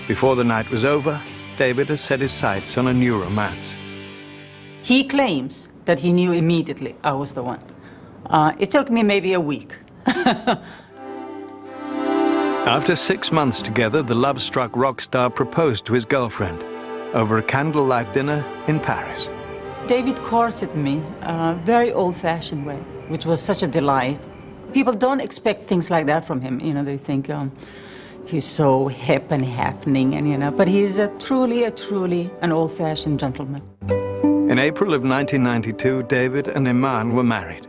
Before the night was over, David has set his sights on a new romance. He claims that he knew immediately I was the one. It took me maybe a week. After 6 months together, the love-struck rock star proposed to his girlfriend over a candlelight dinner in Paris. David courted me a very old-fashioned way, which was such a delight. People don't expect things like that from him. You know, they think he's so hip and happening, and but he's truly an old-fashioned gentleman. In April of 1992, David and Iman were married.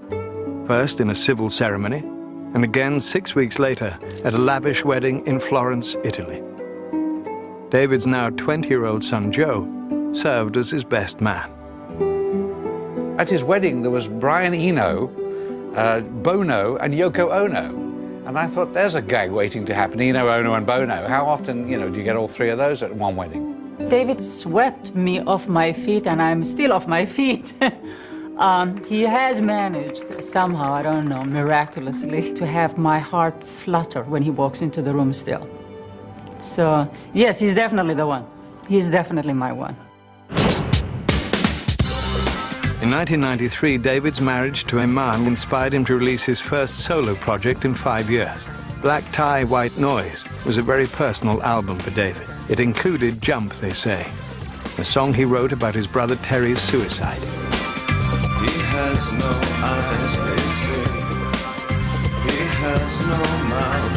First in a civil ceremony, and again 6 weeks later at a lavish wedding in Florence, Italy. David's now 20-year-old son, Joe, served as his best man. At his wedding, there was Brian Eno, Bono, and Yoko Ono. And I thought, there's a gag waiting to happen, Eno, Ono, and Bono. How often, do you get all 3 of those at one wedding? David swept me off my feet, and I'm still off my feet. He has managed somehow, I don't know, miraculously, to have my heart flutter when he walks into the room still. So, yes, he's definitely the one. He's definitely my one. In 1993, David's marriage to Iman inspired him to release his first solo project in 5 years. Black Tie, White Noise was a very personal album for David. It included Jump, They Say, a song he wrote about his brother Terry's suicide. He has no eyes, they say. He has no mouth.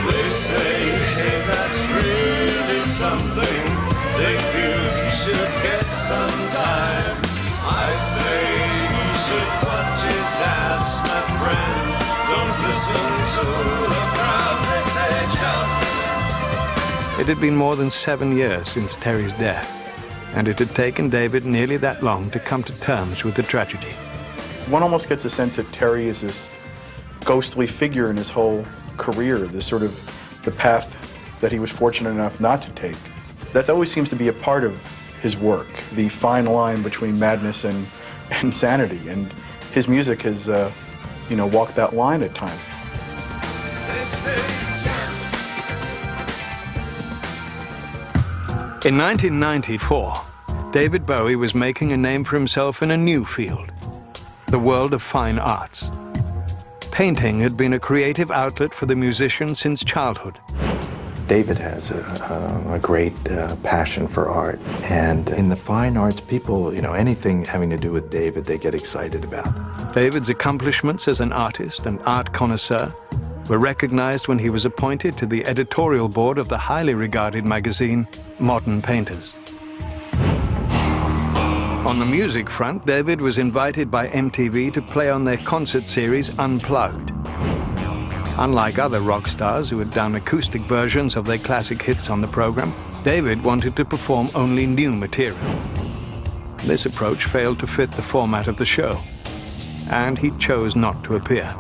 They say, hey, that's really something. They feel he should get some time. I say he should watch his ass, my friend. Don't listen to the crowd. They say, jump. It had been more than 7 years since Terry's death, and it had taken David nearly that long to come to terms with the tragedy. One almost gets a sense that Terry is this ghostly figure in his whole career, this sort of the path that he was fortunate enough not to take. That always seems to be a part of his work, the fine line between madness and insanity. And his music has, walked that line at times. In 1994, David Bowie was making a name for himself in a new field, the world of fine arts. Painting had been a creative outlet for the musician since childhood. David has a great passion for art, and in the fine arts, people, anything having to do with David, they get excited about. David's accomplishments as an artist and art connoisseur were recognized when he was appointed to the editorial board of the highly regarded magazine Modern Painters. On the music front, David was invited by MTV to play on their concert series Unplugged. Unlike other rock stars who had done acoustic versions of their classic hits on the program, David wanted to perform only new material. This approach failed to fit the format of the show, and he chose not to appear.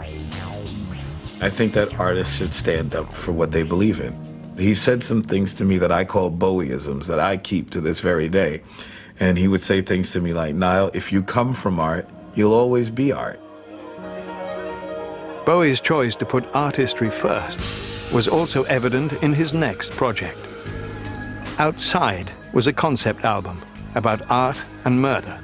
I think that artists should stand up for what they believe in. He said some things to me that I call Bowieisms that I keep to this very day. And he would say things to me like, Niall, if you come from art, you'll always be art. Bowie's choice to put artistry first was also evident in his next project. Outside was a concept album about art and murder.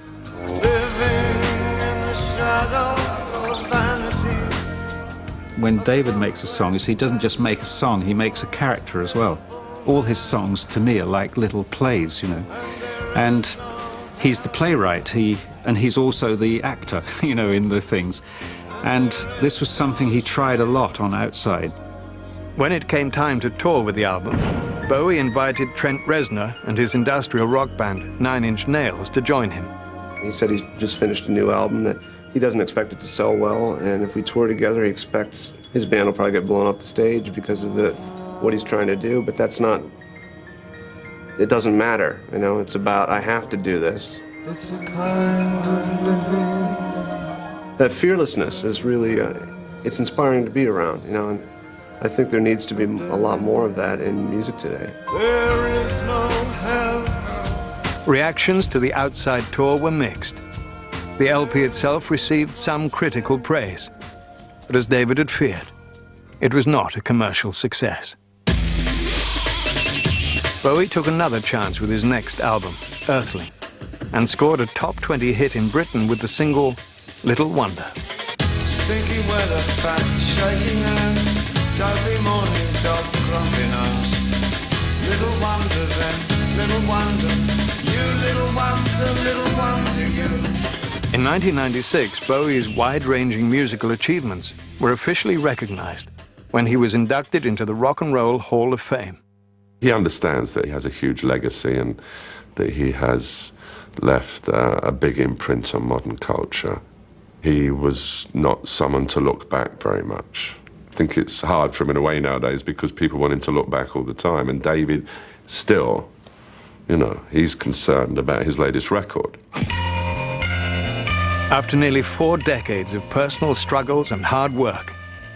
When David makes a song, he doesn't just make a song, he makes a character as well. All his songs, to me, are like little plays, And he's the playwright, and he's also the actor, in the things. And this was something he tried a lot on Outside. When it came time to tour with the album, Bowie invited Trent Reznor and his industrial rock band, 9 Inch Nails, to join him. He said he's just finished a new album that he doesn't expect it to sell well, and if we tour together, he expects his band will probably get blown off the stage because of what he's trying to do, but that's not, it doesn't matter, it's about, I have to do this. It's a kind of living. That fearlessness is really, it's inspiring to be around, and I think there needs to be a lot more of that in music today. There is no hell. Reactions to the Outside tour were mixed. The LP itself received some critical praise, but as David had feared, it was not a commercial success. Bowie took another chance with his next album, Earthling, and scored a top 20 hit in Britain with the single Little Wonder. Stinky weather, fat shaking hands, dusty morning, dog grumping us. Little wonder then, little wonder, you little wonder you. In 1996, Bowie's wide-ranging musical achievements were officially recognized when he was inducted into the Rock and Roll Hall of Fame. He understands that he has a huge legacy and that he has left a big imprint on modern culture. He was not someone to look back very much. I think it's hard for him in a way nowadays because people want him to look back all the time. And David still, he's concerned about his latest record. After nearly 4 decades of personal struggles and hard work,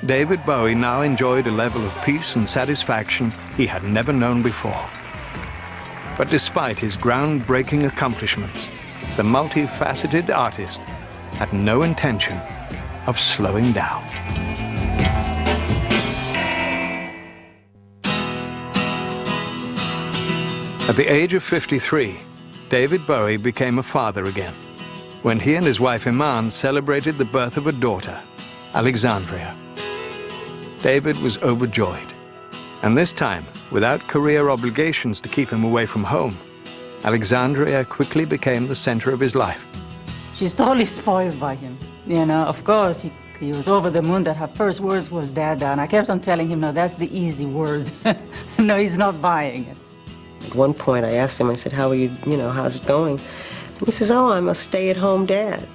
David Bowie now enjoyed a level of peace and satisfaction he had never known before. But despite his groundbreaking accomplishments, the multifaceted artist had no intention of slowing down. At the age of 53, David Bowie became a father again, when he and his wife Iman celebrated the birth of a daughter, Alexandria. David was overjoyed, and this time, without career obligations to keep him away from home, Alexandria quickly became the center of his life. She's totally spoiled by him. You know, of course, he was over the moon that her first word was Dada, and I kept on telling him, no, that's the easy word. No, he's not buying it. At one point, I asked him, I said, how are you, how's it going? And he says, oh, I'm a stay-at-home dad,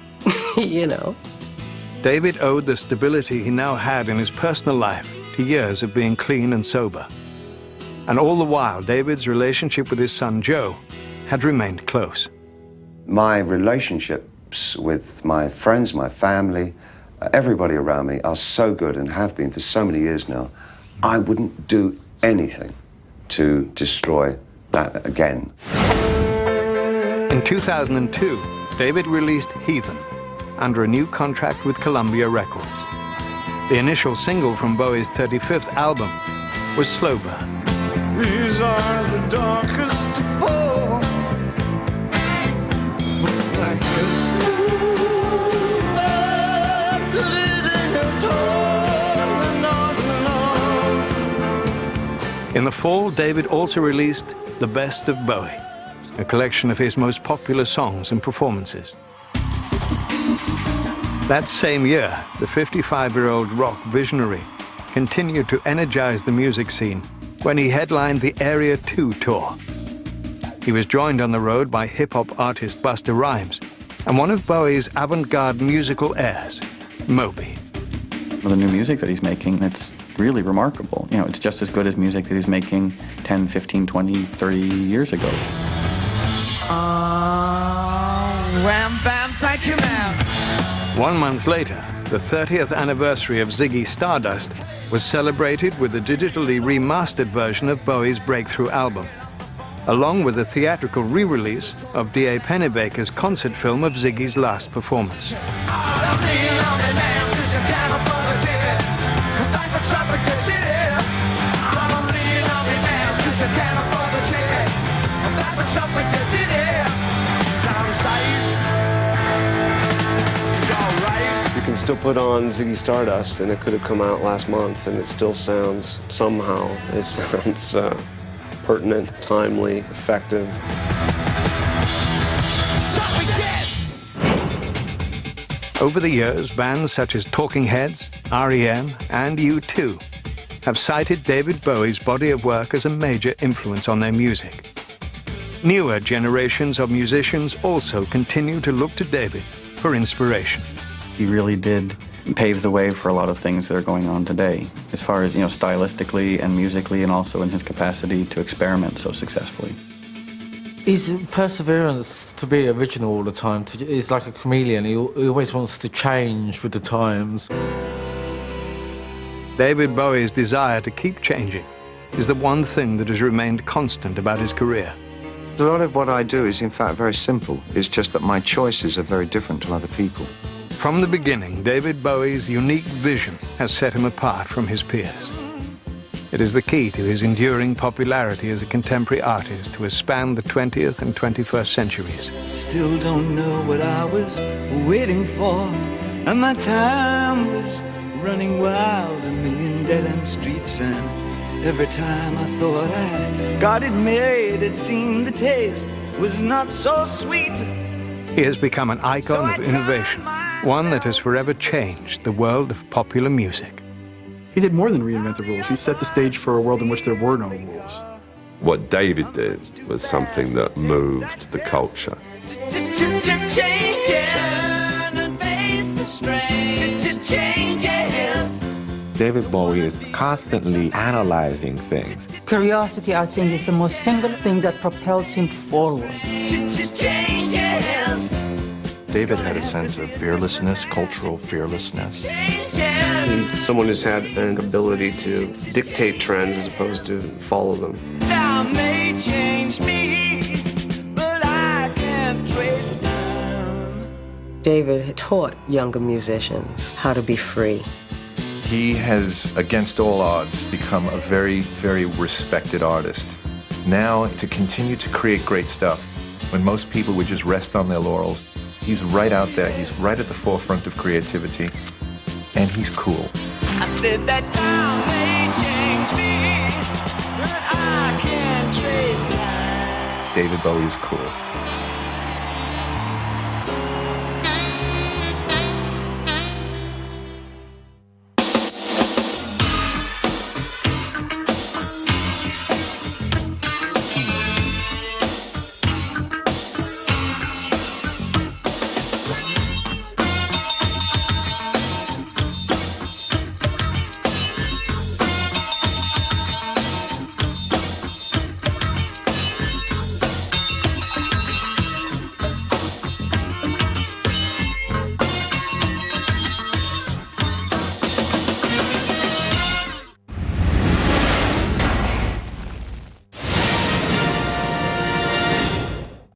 David owed the stability he now had in his personal life to years of being clean and sober. And all the while, David's relationship with his son, Joe, had remained close. My relationships with my friends, my family, everybody around me are so good and have been for so many years now. I wouldn't do anything to destroy that again. In 2002, David released Heathen under a new contract with Columbia Records. The initial single from Bowie's 35th album was Slow Burn. These are the darkest of all. Like a slow burn leading us on and on and on. In the fall, David also released The Best of Bowie, a collection of his most popular songs and performances. That same year, the 55-year-old rock visionary continued to energize the music scene when he headlined the Area 2 tour. He was joined on the road by hip-hop artist Busta Rhymes and one of Bowie's avant-garde musical heirs, Moby. The new music that he's making, it's really remarkable. It's just as good as music that he was making 10, 15, 20, 30 years ago. Wham, bam, thank you, ma'am. 1 month later, the 30th anniversary of Ziggy Stardust was celebrated with a digitally remastered version of Bowie's breakthrough album, along with a theatrical re-release of D.A. Pennebaker's concert film of Ziggy's last performance. You can still put on Ziggy Stardust, and it could have come out last month, and it still sounds, somehow, it sounds pertinent, timely, effective. Over the years, bands such as Talking Heads, R.E.M., and U2 have cited David Bowie's body of work as a major influence on their music. Newer generations of musicians also continue to look to David for inspiration. He really did pave the way for a lot of things that are going on today, as far as, stylistically and musically, and also in his capacity to experiment so successfully. His perseverance to be original all the time, he's like a chameleon. He always wants to change with the times. David Bowie's desire to keep changing is the one thing that has remained constant about his career. A lot of what I do is, in fact, very simple. It's just that my choices are very different to other people. From the beginning, David Bowie's unique vision has set him apart from his peers. It is the key to his enduring popularity as a contemporary artist who has spanned the 20th and 21st centuries. Still don't know what I was waiting for, and my time was running wild, a million dead-end streets, and every time I thought I got it made, it seemed the taste was not so sweet. He has become an icon of innovation, one that has forever changed the world of popular music. He did more than reinvent the rules. He set the stage for a world in which there were no rules. What David did was something that moved the culture. David Bowie is constantly analyzing things. Curiosity, I think, is the most single thing that propels him forward. David had a sense of fearlessness, cultural fearlessness. He's someone who's had an ability to dictate trends as opposed to follow them. Time may change me, but I can't trace time. David taught younger musicians how to be free. He has, against all odds, become a very, very respected artist. Now, to continue to create great stuff, when most people would just rest on their laurels, he's right out there. He's right at the forefront of creativity, and he's cool. I said that time may change me, but I can't trace it. David Bowie is cool.